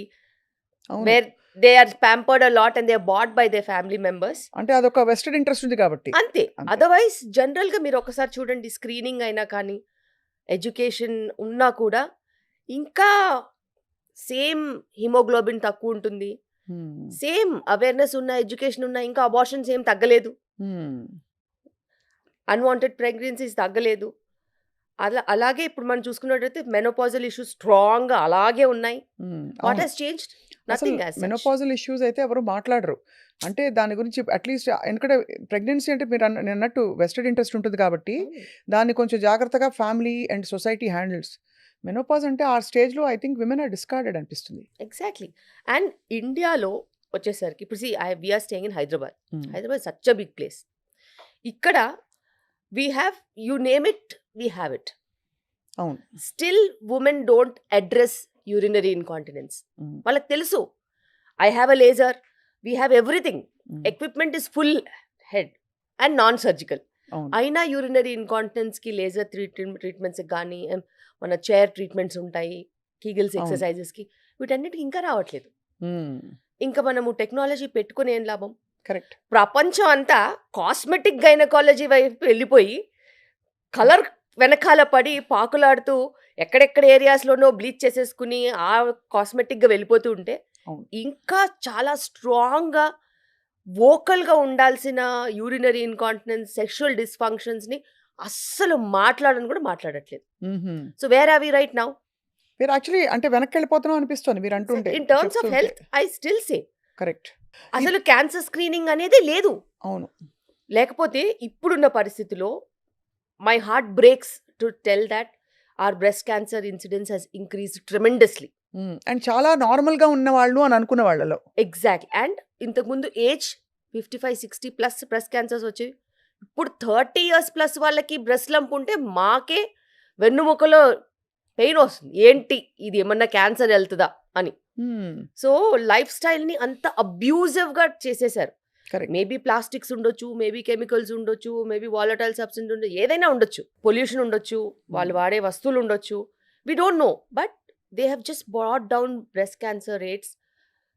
where they are pampered a lot and they are bought by their family members. అంటే అదొక వెస్టెడ్ ఇంట్రెస్ట్ ఉంది కాబట్టి. అంతే. అదర్వైజ్ జనరల్‌గా మీరు ఒకసారి చూడండి, స్క్రీనింగ్ అయినా కానీ, ఎడ్యుకేషన్ ఉన్నా కూడా ఇంకా సేమ్ హిమోగ్లోబిన్ తక్కువ ఉంటుంది, సేమ్ అవేర్నెస్ ఉన్న, ఎడ్యుకేషన్ ఉన్న, ఇంకా అబార్షన్స్ ఏం తగ్గలేదు, అన్వాంటెడ్ ప్రెగ్నెన్సీస్ తగ్గలేదు. అలాగే ఇప్పుడు మనం చూసుకున్నట్టయితే మెనోపాజల్ ఇష్యూస్ స్ట్రాంగ్గా అలాగే ఉన్నాయి. What has changed? Nothing. Menopausal issues అయితే ఎవరు మాట్లాడరు. అంటే దాని గురించి అట్లీస్ట్, ఎందుకంటే ప్రెగ్నెన్సీ అంటే మీరు అన్నట్టు వెస్టెడ్ ఇంట్రెస్ట్ ఉంటుంది కాబట్టి దాన్ని కొంచెం జాగ్రత్తగా family and society handles. Menopause అంటే ఆ స్టేజ్లో I think women are discarded అనిపిస్తుంది. ఎగ్జాక్ట్లీ. అండ్ ఇండియాలో వచ్చేసరికి ఇప్పుడు we are staying in Hyderabad. Hyderabad such a big place. ఇక్కడ we have, you name it, we have it. అవును. Still women don't address urinary incontinence. వాళ్ళకి తెలుసు, I have a laser, we have everything, equipment is full head and non surgical. అయినా urinary ఇన్కాంటినెన్స్కి laser ట్రీట్మెంట్స్కి కానీ, మన chair treatments ఉంటాయి, Kegels ఎక్సర్సైజెస్కి, వీటన్నిటికి ఇంకా రావట్లేదు. ఇంకా మనము టెక్నాలజీ పెట్టుకుని ఏం లాభం? కరెక్ట్. ప్రపంచం అంతా కాస్మెటిక్ గైనకాలజీ వైపు వెళ్ళిపోయి కలర్ వెనకాల పడి పాకులాడుతూ ఎక్కడెక్కడ ఏరియాస్లోనో బ్లీచ్ చేసేసుకుని ఆ కాస్మెటిక్గా వెళ్ళిపోతూ ఉంటే, ఇంకా చాలా స్ట్రాంగ్గా వోకల్గా ఉండాల్సిన యూరినరీ ఇన్కాంటినెన్స్, సెక్షువల్ డిస్ఫంక్షన్స్ని అస్సలు మాట్లాడని కూడా మాట్లాడట్లేదు. So where are we right now? మీరు యాక్చువల్లీ అంటే వెనక్కి వెళ్ళిపోతున్నాం అనిపిస్తుంది మీరు అంటుంటే. In terms of health I still say correct. అసలు క్యాన్సర్ స్క్రీనింగ్ అనేది లేదు. అవును. లేకపోతే ఇప్పుడున్న పరిస్థితిలో my heart breaks to tell that our breast cancer incidence has increased tremendously. And చాలా నార్మల్గా ఉన్న వాళ్ళు అని అనుకున్న వాళ్ళలో. ఎగ్జాక్ట్లీ. అండ్ ఇంతకుముందు ఏజ్ 55-60 ప్లస్ బ్రెస్ట్ క్యాన్సర్స్ వచ్చేవి. ఇప్పుడు 30 years ప్లస్ వాళ్ళకి బ్రెస్ట్ లంప్ ఉంటే మాకే వెన్నుముకలో పెయిన్ వస్తుంది, ఏంటి ఇది ఏమన్నా క్యాన్సర్ వెళ్తుందా అని. సో లైఫ్ స్టైల్ని అంత అబ్యూజివ్గా చేసేసారు. మేబీ ప్లాస్టిక్స్ ఉండొచ్చు, మేబీ కెమికల్స్ ఉండొచ్చు, మేబీ వాలటైల్ సబ్స్టెన్స్ ఉండొచ్చు, ఏదైనా ఉండొచ్చు, పొల్యూషన్ ఉండొచ్చు, వాళ్ళు వాడే వస్తువులు ఉండొచ్చు, we don't know. But they have just brought down breast cancer rates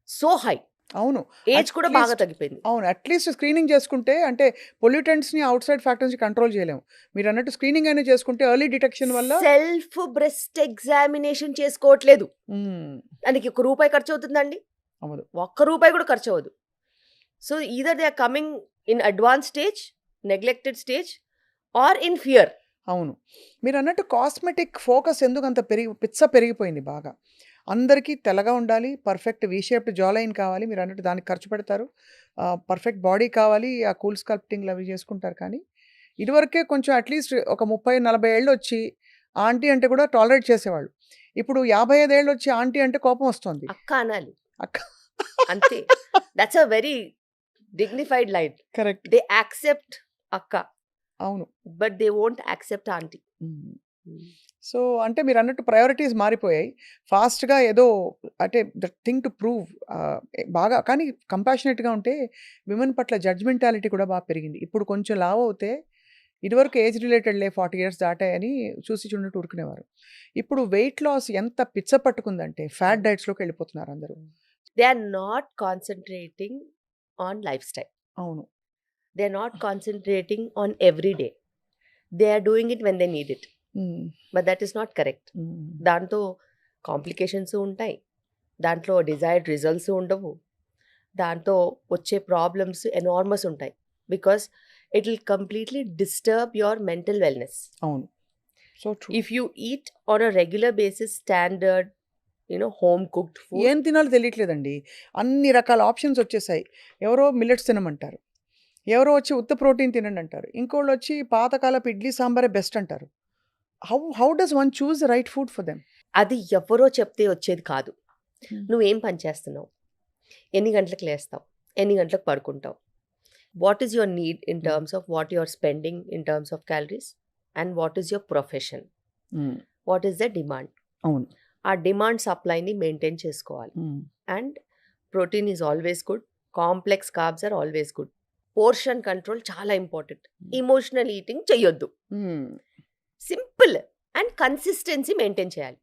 so high. అవును. ఏజ్ కూడా బాగా తగ్గిపోయింది. అవును. అట్లీస్ట్ స్క్రీనింగ్ చేసుకుంటే, అంటే పొల్యూటెంట్స్ని అవుట్ సైడ్ ఫ్యాక్టర్స్ని కంట్రోల్ చేయలేము. మీరు అన్నట్టు స్క్రీనింగ్ అయినా చేసుకుంటే ఎర్లీ డిటెక్షన్ వల్ల. సెల్ఫ్ బ్రెస్ట్ ఎగ్జామినేషన్ చేసుకోవట్లేదు, దానికి ₹1 ఖర్చు అవుతుందండి? అవ్వదు. ₹1 కూడా ఖర్చు అవ్వదు. So either they are coming in advanced stage, neglected stage, or in fear. అవును. మీరు అన్నట్టు కాస్మెటిక్ ఫోకస్ ఎందుకు అంత పెరిగిపోయింది బాగా. అందరికీ తెల్లగా ఉండాలి, perfect we shaped jaw line కావాలి, మీరు అన్నట్టు దానికి ఖర్చు పెడతారు, పర్ఫెక్ట్ బాడీ కావాలి, ఆ కూల్ స్కల్ప్టింగ్లు అవి చేసుకుంటారు. కానీ ఇదివరకే కొంచెం అట్లీస్ట్ ఒక 30-40 ఏళ్ళు వచ్చి ఆంటీ అంటే కూడా టాలరేట్ చేసేవాళ్ళు. ఇప్పుడు 55 ఏళ్ళు వచ్చి ఆంటీ అంటే కోపం వస్తుంది. అక్క అనాలి, అక్క అంతే. That's a very dignified line. Correct. They accept akka. అవును. But they won't accept auntie. So అంటే మీరు అన్నట్టు ప్రయారిటీస్ మారిపోయాయి. ఫాస్ట్గా ఏదో అంటే ద థింగ్ టు ప్రూవ్ బాగా. కానీ కంపాషనేట్గా ఉంటే విమెన్ పట్ల జడ్జ్మెంటాలిటీ కూడా బాగా పెరిగింది. ఇప్పుడు కొంచెం లావ్ అవుతే, ఇదివరకు ఏజ్ రిలేటెడ్లే 40 years దాటాయని చూసి చూడట్టు ఊరుకునేవారు. ఇప్పుడు వెయిట్ లాస్ ఎంత పిచ్చ పట్టుకుందంటే ఫ్యాట్ డైట్స్లోకి వెళ్ళిపోతున్నారు అందరూ. They are not concentrating on lifestyle. అవును. They are not concentrating on every day. They are doing it when they need it. But that is not correct. దాంతో complications ఉంటాయి, దాంట్లో డిజైర్డ్ రిజల్ట్స్ ఉండవు, దాంతో వచ్చే ప్రాబ్లమ్స్ ఎనార్మస్ ఉంటాయి. Because it will completely disturb your mental wellness. అవును. So true. If you eat on a regular basis, standard home cooked food. ఏం తినాలో తెలియట్లేదండి. అన్ని రకాల ఆప్షన్స్ వచ్చేసాయి. ఎవరో మిల్లెట్స్ తినమంటారు. ఎవరో వచ్చి ఉత్త ప్రోటీన్ తినండి అంటారు. ఇంకోళ్ళు వచ్చి పాతకాలపు ఇడ్లీ సాంబారే బెస్ట్ అంటారు. How does one choose the right food for them? అది ఎవరో చెప్తే వచ్చేది కాదు. నువ్వేం పని చేస్తున్నావు, ఎన్ని గంటలకు లేస్తావు, ఎన్ని గంటలకు పడుకుంటావు, what is your need in terms of what your spending in terms of calories, and what is your profession, what is the demand. అవును. ఆ డిమాండ్ సప్లైని మెయింటైన్ చేసుకోవాలి. And protein is always good, complex carbs are always good. Portion control చాలా important. Emotional eating చెయ్యొద్దు. Simple and consistency maintain చేయాలి.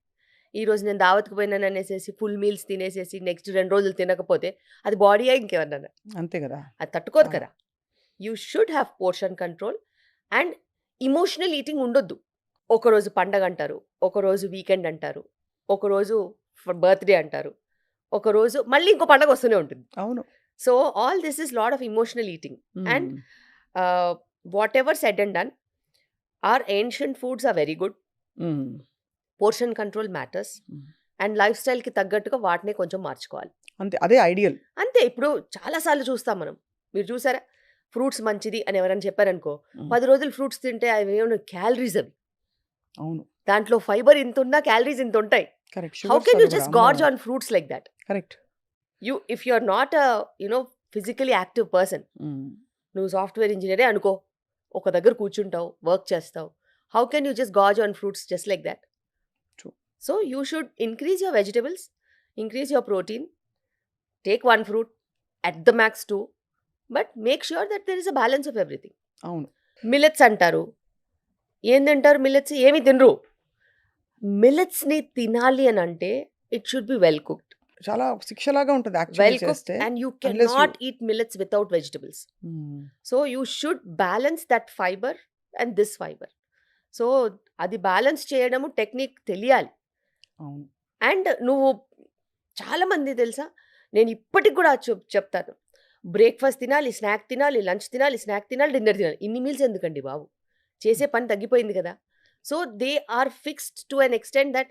ఈరోజు నేను దావత్కి పోయినాను అనేసి ఫుల్ మీల్స్ తినేసేసి నెక్స్ట్ 2 రోజులు తినకపోతే అది బాడీయే ఇంకేమన్నా, అంతే కదా, అది తట్టుకోదు కదా. You should have portion control and emotional eating ఉండొద్దు. ఒకరోజు పండగ అంటారు, ఒకరోజు వీకెండ్ అంటారు, ఒకరోజు బర్త్డే అంటారు, ఒకరోజు మళ్ళీ ఇంకో పండగ వస్తూనే ఉంటుంది. అవును. So all this is lot of emotional eating. And whatever said and done, our ancient foods are very good. Portion control matters. And లైఫ్ స్టైల్కి తగ్గట్టుగా వాటిని కొంచెం మార్చుకోవాలి. అంతే, అదే ఐడియల్. అంతే. ఇప్పుడు చాలాసార్లు చూస్తాం మనం, మీరు చూసారా, ఫ్రూట్స్ మంచిది అని ఎవరైనా చెప్పారనుకో, 10 రోజులు ఫ్రూట్స్ తింటే అవి ఏమైనా క్యాలరీస్ అవి. అవును. దాంట్లో ఫైబర్ ఇంత ఉన్నా క్యాలరీస్ ఇంత ఉంటాయి. Correct. How can you just gorge on fruits like that? Correct. If you are not physically active person, నువ్వు సాఫ్ట్వేర్ ఇంజనీరే అనుకో, ఒక దగ్గర కూర్చుంటావు, వర్క్ చేస్తావు, how can you just gorge on fruits just like that? So you should increase your vegetables, increase your protein, take 1 fruit, at the max 2, but make sure that there is a balance of everything. అవును. Millets అంటారు, ఏం తింటారు millets? ఏమి తినరు. మిల్లెట్స్ని తినాలి అని అంటే it should be well cooked. చాలా శిక్షలాగా ఉంటుంది వెల్ యాక్చువల్లీ కుక్డ్, చేస్తే. And you can not eat millets without vegetables. So you should balance that fibre and this fibre. So అది బ్యాలెన్స్ చేయడము టెక్నిక్ తెలియాలి. అవును. అండ్ నువ్వు చాలామంది తెలుసా, నేను ఇప్పటికి కూడా చెప్తాను, బ్రేక్ఫాస్ట్ తినాలి, స్నాక్ తినాలి, లంచ్ తినాలి, స్నాక్ తినాలి, డిన్నర్ తినాలి. ఇన్ని మీల్స్ ఎందుకండి బాబు? చేసే పని తగ్గిపోయింది కదా. So they are fixed to an extent that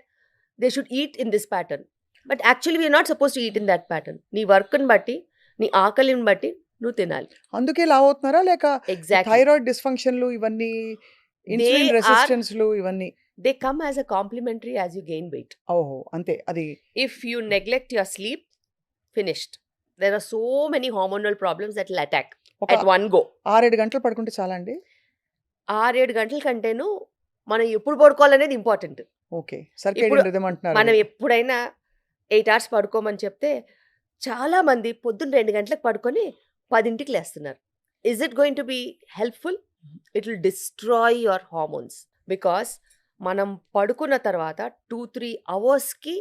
they should eat in this pattern, but actually we're not suppose to eat in that pattern. నీ వర్క్ని బట్టి, నీ ఆకలిని బట్టి నువ్వు తినాలి. అందుకే లావ్ అవుతున్నారా, లేక ఎగ్జాక్ట్లీ. థైరాయిడ్ డిస్ఫంక్షన్లు, ఇవన్నీ ఇన్సులిన్ రెసిస్టెన్స్లు, ఇవన్నీ they come as a complimentary as you gain weight. ఓహో, అంతే. అది if you neglect your sleep, finished. There are so many hormonal problems that will attack ఒక at one go. 6-7 గంటలు పడుకుంటే చాలా అండి. 6-7 గంటల కంటేను మనం ఎప్పుడు పడుకోవాలనేది ఇంపార్టెంట్. ఓకే. ఇప్పుడు సర్కేడియన్ రిథమ్ అంటున్నారు. మనం ఎప్పుడైనా 8 hours పడుకోమని చెప్తే చాలా మంది పొద్దున్న 2 గంటలకు పడుకొని 10ంటికి లేస్తున్నారు. Is it going to be helpful? It will destroy your hormones, because మనం పడుకున్న తర్వాత 2-3 అవర్స్కి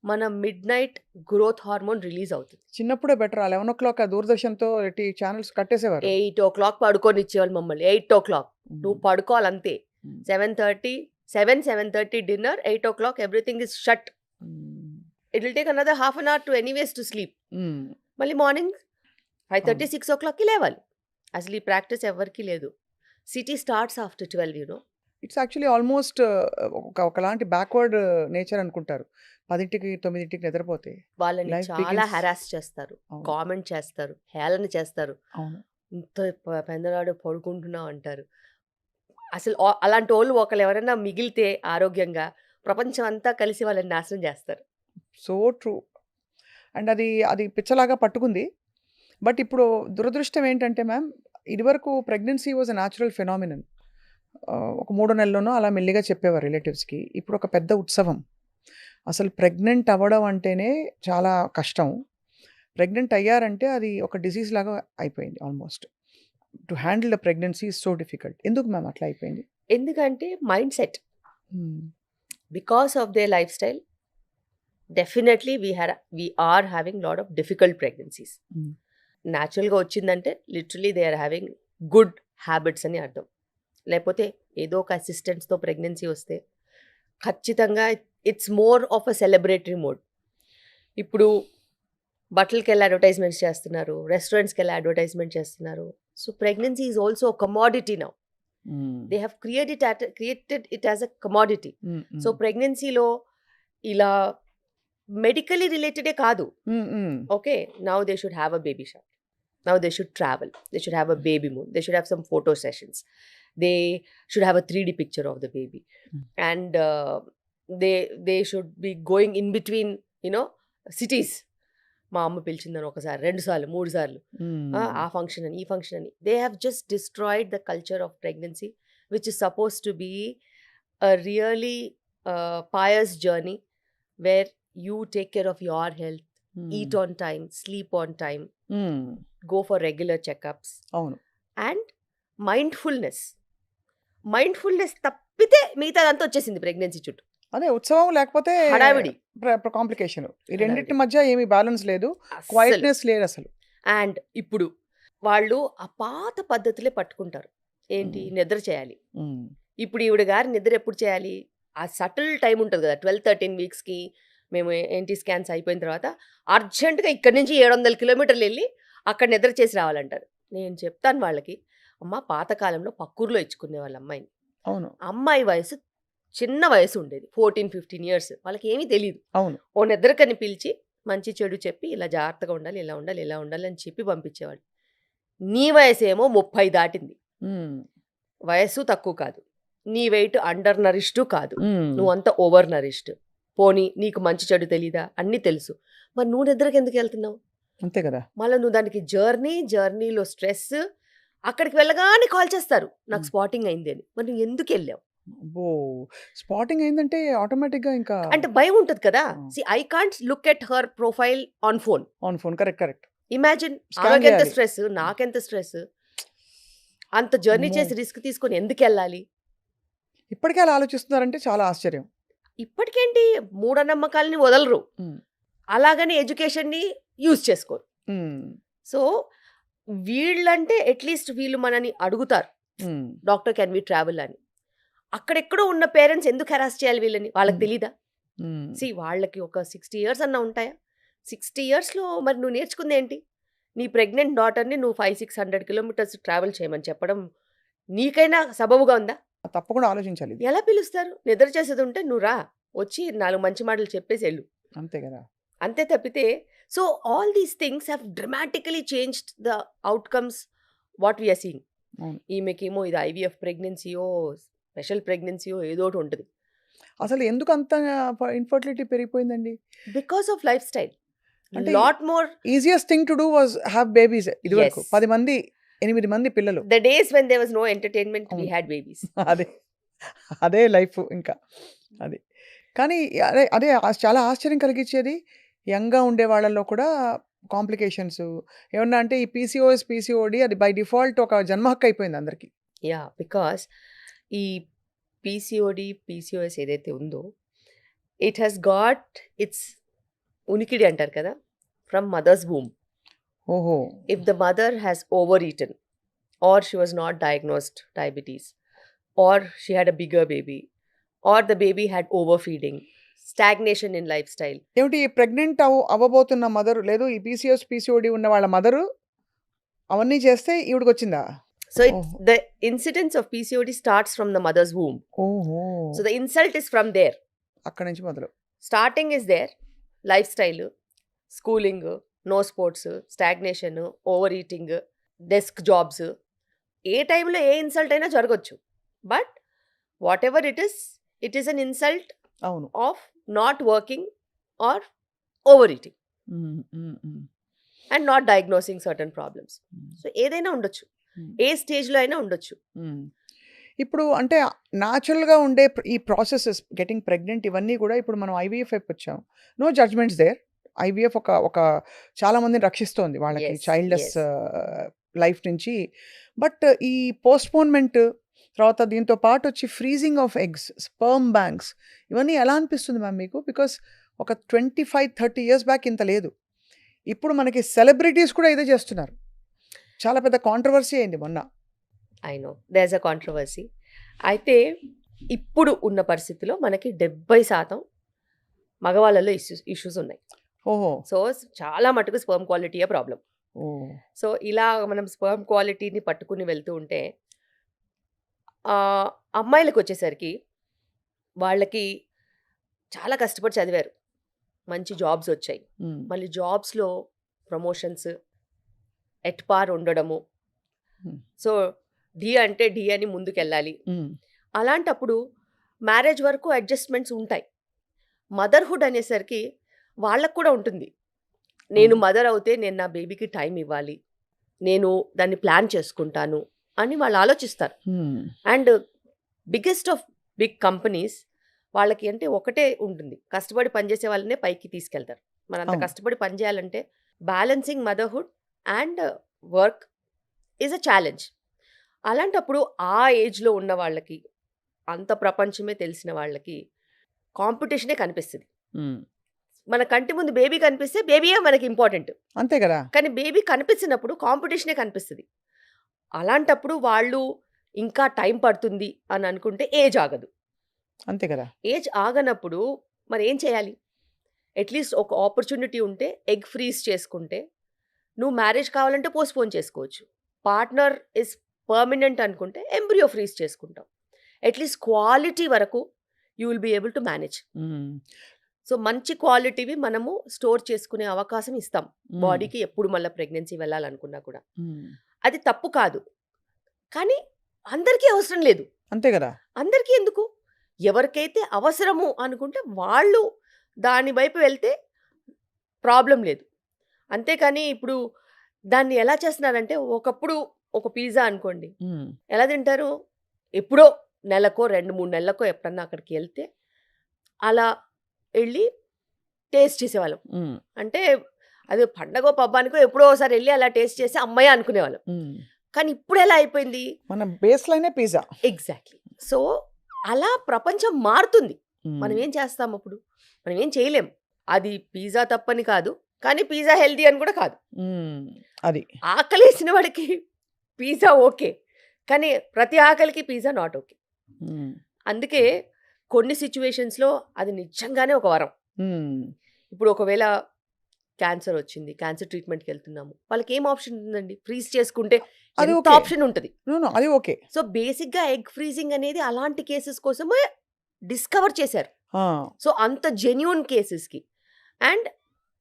మన mid night growth hormone release అవుతుంది. చిన్నప్పుడే బెటర్. 11 o'clock దూరదర్శన్తో channels కట్టేసేవారు. 8 o'clock పడుకొని ఇచ్చేవాళ్ళు మమ్మల్ని. 8 o'clock నువ్వు పడుకోవాలంతే. 7:30 dinner, 8 o'clock everything is shut. It will take another half an hour to anyways to sleep. మళ్ళీ మార్నింగ్ 5:30, 6 o'clockకి లేవాలి. అసలు ఈ ప్రాక్టీస్ ఎవరికి లేదు. City starts after 12. It's actually almost ఒకలాంటి బ్యాక్వర్డ్ నేచర్ అనుకుంటారు. 10ంటికి 9ంటికి నిద్రపోతే వాళ్ళని Life చాలా begins. హెరాస్ చేస్తారు, అవును. కామెంట్ చేస్తారు, హేళన చేస్తారు. అవును. ఇంత పెందలాడు పడుకుంటున్నావు అంటారు. అసలు అలాంటి వాళ్ళు ఒకళ్ళు ఎవరైనా మిగిలితే ఆరోగ్యంగా, ప్రపంచం అంతా కలిసి వాళ్ళని నాశనం చేస్తారు. So true. అండ్ అది పిచ్చలాగా పట్టుకుంది. బట్ ఇప్పుడు దురదృష్టం ఏంటంటే మ్యామ్, ఇదివరకు pregnancy was a natural phenomenon. ఒక 3 నెలల్లోనో అలా మెల్లిగా చెప్పేవారు రిలేటివ్స్కి. ఇప్పుడు ఒక పెద్ద ఉత్సవం. అసలు ప్రెగ్నెంట్ అవ్వడం అంటేనే చాలా కష్టం. ప్రెగ్నెంట్ అయ్యారంటే అది ఒక డిసీజ్ లాగా అయిపోయింది almost. To handle the pregnancy is so difficult. ఎందుకు మ్యామ్ అట్లా అయిపోయింది? ఎందుకంటే mindset, because of the lifestyle, definitely we are having lot of difficult pregnancies. న్యాచురల్గా వచ్చిందంటే literally they are having good habits అని అర్థం. లేకపోతే ఏదో ఒక అసిస్టెంట్స్తో ప్రెగ్నెన్సీ వస్తే ఖచ్చితంగా it's more of a celebratory mode. ఇప్పుడు బట్టలకి వెళ్ళి అడ్వర్టైజ్మెంట్స్ చేస్తున్నారు, రెస్టారెంట్స్కి వెళ్ళి అడ్వర్టైజ్మెంట్ చేస్తున్నారు. So pregnancy is also a commodity now. They have created it as a commodity. So ప్రెగ్నెన్సీలో ఇలా మెడికలీ రిలేటెడే కాదు. Okay, now they should have a baby shower, now they should travel, they should have a baby moon, they should have some photo sessions, they should have a 3D picture of the baby, and they should be going in between you know cities. మా అమ్మ పిలిచిందని ఒకసారి, 2 సార్లు, 3 సార్లు, ఆ function అని, ఈ function అని. They have just destroyed the culture of pregnancy, which is suppose to be a really pious journey where you take care of your health, eat on time, sleep on time, go for regular checkups, అవును. and mindfulness. Mindfulness తప్పితే మిగతాదంతా వచ్చేసింది pregnancy చుట్టూ. అదే ఉత్సవం లేకపోతే హడావిడి complication. ఈ హడావిడి. రెండింటి మధ్య ఏమీ బ్యాలెన్స్ లేదు, అస్సలు. క్వైట్నెస్ లేదు అసలు. అండ్ ఇప్పుడు వాళ్ళు ఆ పాత పద్ధతులే పట్టుకుంటారు. ఏంటి, నిద్ర చేయాలి. ఇప్పుడు ఈవిడ గారి నిద్ర ఎప్పుడు చేయాలి? ఆ సటిల్ టైం ఉంటుంది కదా, 12-13 వీక్స్కి మేము ఎన్టీ స్కాన్స్ అయిపోయిన తర్వాత అర్జెంటుగా ఇక్కడి నుంచి 700 కిలోమీటర్లు వెళ్ళి అక్కడ నిద్ర చేసి రావాలంటారు. నేను చెప్తాను వాళ్ళకి, అమ్మ పాతకాలంలో పక్కూర్లో ఇచ్చుకునే వాళ్ళ అమ్మాయిని. అవును. అమ్మాయి వయసు చిన్న వయసు ఉండేది, 14-15 ఇయర్స్. వాళ్ళకి ఏమీ తెలియదు. అవును. ఓ నిద్రకని పిలిచి మంచి చెడు చెప్పి ఇలా జాగ్రత్తగా ఉండాలి, ఇలా ఉండాలి, ఇలా ఉండాలి అని చెప్పి పంపించేవాళ్ళు. నీ వయసు ఏమో 30 దాటింది, వయసు తక్కువ కాదు, నీ వెయిట్ అండర్ నరిష్డ్ కాదు, నువ్వంతా ఓవర్ నరిష్డ్. పోనీ నీకు మంచి చెడు తెలీదా? అన్నీ తెలుసు, మరి నువ్వు నిద్రకి ఎందుకు వెళ్తున్నావు? అంతే కదా. మళ్ళీ నువ్వు దానికి జర్నీలో స్ట్రెస్, అక్కడికి వెళ్ళగానే కాల్ చేస్తారు నాకు స్పాటింగ్ అయింది అని. మరి నువ్వు ఎందుకు వెళ్ళావు? స్పాటింగ్ అయిందంటే ఆటోమేటిక్గా ఇంకా అంటే భయం ఉంటుంది కదా. See I can't look at her profile on phone. Correct. Imagine, ఆమెకెంత స్ట్రెస్, నాకెంత స్ట్రెస్. అంత జర్నీ చేసి రిస్క్ తీసుకొని ఎందుకు వెళ్ళాలి? ఇప్పటికే అలా ఆలోచిస్తున్నారంటే చాలా ఆశ్చర్యం. ఇప్పటికేంటి, మూఢనమ్మకాలని వదలరు, అలాగని ఎడ్యుకేషన్ని యూజ్ చేసుకోరు. సో వీళ్ళంటే అట్లీస్ట్ వీళ్ళు మనని అడుగుతారు, డాక్టర్ కెన్ వి ట్రావెల్ అని. అక్కడెక్కడో ఉన్న పేరెంట్స్ ఎందుకు హెరాస్ చేయాలి వీళ్ళని? వాళ్ళకి తెలీదా? వాళ్ళకి ఒక 60 ఇయర్స్ అన్నా ఉంటాయా? 60 ఇయర్స్లో మరి నువ్వు నేర్చుకుంది ఏంటి? నీ ప్రెగ్నెంట్ డాటర్ని నువ్వు 500-600 కిలోమీటర్స్ ట్రావెల్ చేయమని చెప్పడం నీకైనా సబబుగా ఉందా? తప్పకుండా ఆలోచించాలి. ఎలా పిలుస్తారు? నిద్ర చేసేది ఉంటే నువ్వు రా, వచ్చి 4 మంచి మాటలు చెప్పేసి వెళ్ళు, అంతే కదా. అంతే తప్పితే. So all these things have dramatically changed the outcomes what we are seeing. ఈమెకేమో ఇది ఐవీఎఫ్ ప్రెగ్నెన్సీయో, స్పెషల్ ప్రెగ్నెన్సీయో ఏదో ఒకటి ఉంటుంది. అసలు ఎందుకు అంత ఇన్ఫర్టిలిటీ పెరిగిపోయిందండి? Because of lifestyle. అంటే lot more easiest thing to do was have babies. ఇదివరకు 10 మంది 8 మంది పిల్లలు. The days when there was no entertainment we had babies. అదే లైఫ్ ఇంకా అది. కానీ అదే చాలా ఆశ్చర్యం కలిగించేది, యంగ్గా ఉండే వాళ్ళల్లో కూడా కాంప్లికేషన్స్ ఏమన్నా అంటే ఈ పీసీఓఎస్, పీసీఓడి అది బై డిఫాల్ట్ ఒక జన్మ హక్కు అయిపోయింది అందరికి. యా, బికాస్ ఈ పీసీఓడి, పీసీఓఎస్ ఏదైతే ఉందో, ఇట్ హ్యాస్ గాట్ ఇట్స్ ఉనికిడి అంటారు కదా ఫ్రమ్ మదర్స్ వూమ్. ఓహో. If the mother has overeaten, or she was not diagnosed diabetes, or she had a bigger baby, or the baby had overfeeding, stagnation in lifestyle. ఏమిటి pregnant అవ్వబోతున్న mother లేదు, ఈ PCS, PCOD ఉన్న వాళ్ళ mother అవన్నీ చేస్తే ఈవిడికి వచ్చిందా? So the incidence of PCOD starts from the mother's womb. So the insult is from there. అక్కడ నుంచి మొదలు. Starting is there. Lifestyle, schooling, no sports, stagnation, overeating, desk jobs. ఏ టైంలో ఏ ఇన్సల్ట్ అయినా జరగచ్చు. But what ever it is an insult of not working or over eating and not diagnosing certain problems. So ఏదైనా ఉండొచ్చు, ఏ స్టేజ్లో అయినా ఉండొచ్చు. ఇప్పుడు అంటే న్యాచురల్గా ఉండే ఈ ప్రాసెసెస్ గెటింగ్ ప్రెగ్నెంట్ ఇవన్నీ కూడా ఇప్పుడు మనం ఐవీఎఫ్ వైపు వచ్చాం. No judgements there. ఐవీఎఫ్ ఒక చాలా మందిని రక్షిస్తోంది వాళ్ళకి చైల్డ్లెస్ లైఫ్ నుంచి. బట్ ఈ పోస్ట్పోన్మెంట్ తర్వాత దీంతో పాటు వచ్చి freezing of eggs, sperm banks, ఇవన్నీ ఎలా అనిపిస్తుంది మ్యామ్ మీకు? బికాస్ ఒక 25-30 ఇయర్స్ బ్యాక్ ఇంత లేదు. ఇప్పుడు మనకి సెలబ్రిటీస్ కూడా ఇదే చేస్తున్నారు. చాలా పెద్ద కాంట్రవర్సీ అయింది మొన్న. I know there is a controversy. అయితే ఇప్పుడు ఉన్న పరిస్థితిలో మనకి 70% మగవాళ్ళలో ఇష్యూస్ ఉన్నాయి. ఓహో. సో చాలా మటుకు స్పర్మ్ క్వాలిటీయే ప్రాబ్లం. సో ఇలా మనం స్పర్మ్ క్వాలిటీని పట్టుకుని వెళ్తూ ఉంటే అమ్మాయిలకు వచ్చేసరికి వాళ్ళకి చాలా కష్టపడి చదివారు, మంచి జాబ్స్ వచ్చాయి. ఉమ్, మళ్ళీ జాబ్స్లో ప్రమోషన్స్ ఎట్పార్ ఉండడము. Hmm. సో డి అంటే డి అని ముందుకెళ్ళాలి. ఉమ్, అలాంటప్పుడు మ్యారేజ్ వరకు అడ్జస్ట్మెంట్స్ ఉంటాయి. మదర్హుడ్ అనేసరికి వాళ్ళకు కూడా ఉంటుంది. నేను అవును. మదర్ అవుతే నేను నా బేబీకి టైం ఇవ్వాలి, నేను దాన్ని ప్లాన్ చేసుకుంటాను అని వాళ్ళు ఆలోచిస్తారు. Um, and biggest of big companies వాళ్ళకి అంటే ఒకటే ఉంటుంది, కష్టపడి పనిచేసే వాళ్ళనే పైకి తీసుకెళ్తారు. మరి అంత అవును. కష్టపడి పనిచేయాలంటే balancing motherhood and work is a challenge. అలాంటప్పుడు ఆ ఏజ్లో ఉన్న వాళ్ళకి, అంత ప్రపంచమే తెలిసిన వాళ్ళకి కాంపిటీషనే కనిపిస్తుంది. ఉమ్, మన కంటి ముందు బేబీ కనిపిస్తే బేబీయే మనకి ఇంపార్టెంట్, అంతే కదా. కానీ బేబీ కనిపించినప్పుడు కాంపిటీషనే కనిపిస్తుంది. అలాంటప్పుడు వాళ్ళు ఇంకా టైం పడుతుంది అని అనుకుంటే ఏజ్ ఆగదు. అంతే కదా. ఏజ్ ఆగనప్పుడు మరి ఏం చేయాలి? అట్లీస్ట్ ఒక ఆపర్చునిటీ ఉంటే ఎగ్ ఫ్రీజ్ చేసుకుంటే, నువ్వు మ్యారేజ్ కావాలంటే పోస్ట్పోన్ చేసుకోవచ్చు. పార్ట్నర్ ఇస్ పర్మనెంట్ అనుకుంటే ఎంబ్రియో ఫ్రీజ్ చేసుకుంటాం. అట్లీస్ట్ క్వాలిటీ వరకు you will be able to manage. Um, so మంచి క్వాలిటీవి మనము స్టోర్ చేసుకునే అవకాశం ఇస్తాం ఉమ్, బాడీకి, ఎప్పుడు మళ్ళీ ప్రెగ్నెన్సీ వెళ్ళాలనుకున్నా కూడా. ఉమ్, అది తప్పు కాదు, కానీ అందరికీ అవసరం లేదు. అంతే కదా. అందరికీ ఎందుకు? ఎవరికైతే అవసరము అనుకుంటే వాళ్ళు దాని వైపు వెళ్తే ప్రాబ్లం లేదు. అంతేకాని ఇప్పుడు దాన్ని ఎలా చేస్తున్నారంటే, ఒకప్పుడు ఒక పిజ్జా అనుకోండి, ఉమ్, ఎలా తింటారు? ఎప్పుడో నెలకో 2-3 నెలలకో ఎప్పుడన్నా అక్కడికి వెళ్తే అలా వెళ్ళి టేస్ట్ చేసేవాళ్ళం. ఉమ్, అంటే అది పండగో పబ్బానికో ఎప్పుడో ఒకసారి వెళ్ళి అలా టేస్ట్ చేసి అమ్మాయి అనుకునేవాళ్ళం. ఉమ్. కానీ ఇప్పుడు ఎలా అయిపోయింది? మన బేస్ లైనే పిజ్జా. ఎగ్జాక్ట్లీ. సో అలా ప్రపంచం మారుతుంది. ఉమ్, మనం ఏం చేస్తాం అప్పుడు? మనం ఏం చేయలేం. అది పిజ్జా తప్పని కాదు, కానీ పిజ్జా హెల్దీ అని కూడా కాదు. ఉమ్, అది. ఆకలేసిన వాడికి పిజ్జా ఓకే, కానీ ప్రతి ఆకలికి పిజ్జా నాట్ ఓకే. ఉమ్, అందుకే కొన్ని సిచ్యువేషన్స్లో అది నిజంగానే ఒక వరం. ఉమ్, ఇప్పుడు ఒకవేళ క్యాన్సర్ వచ్చింది, క్యాన్సర్ ట్రీట్మెంట్కి వెళ్తున్నాము, వాళ్ళకి ఏం ఆప్షన్ ఉందండి? ఫ్రీజ్ చేసుకుంటే అది ఎంత ఓకే. ఆప్షన్ ఉంటుంది. నో నో, అది ఓకే. సో బేసిక్గా ఎగ్ ఫ్రీజింగ్ అనేది అలాంటి కేసెస్ కోసమే డిస్కవర్ చేశారు. ఆ, సో అంత జెన్యూన్ కేసెస్కి, అండ్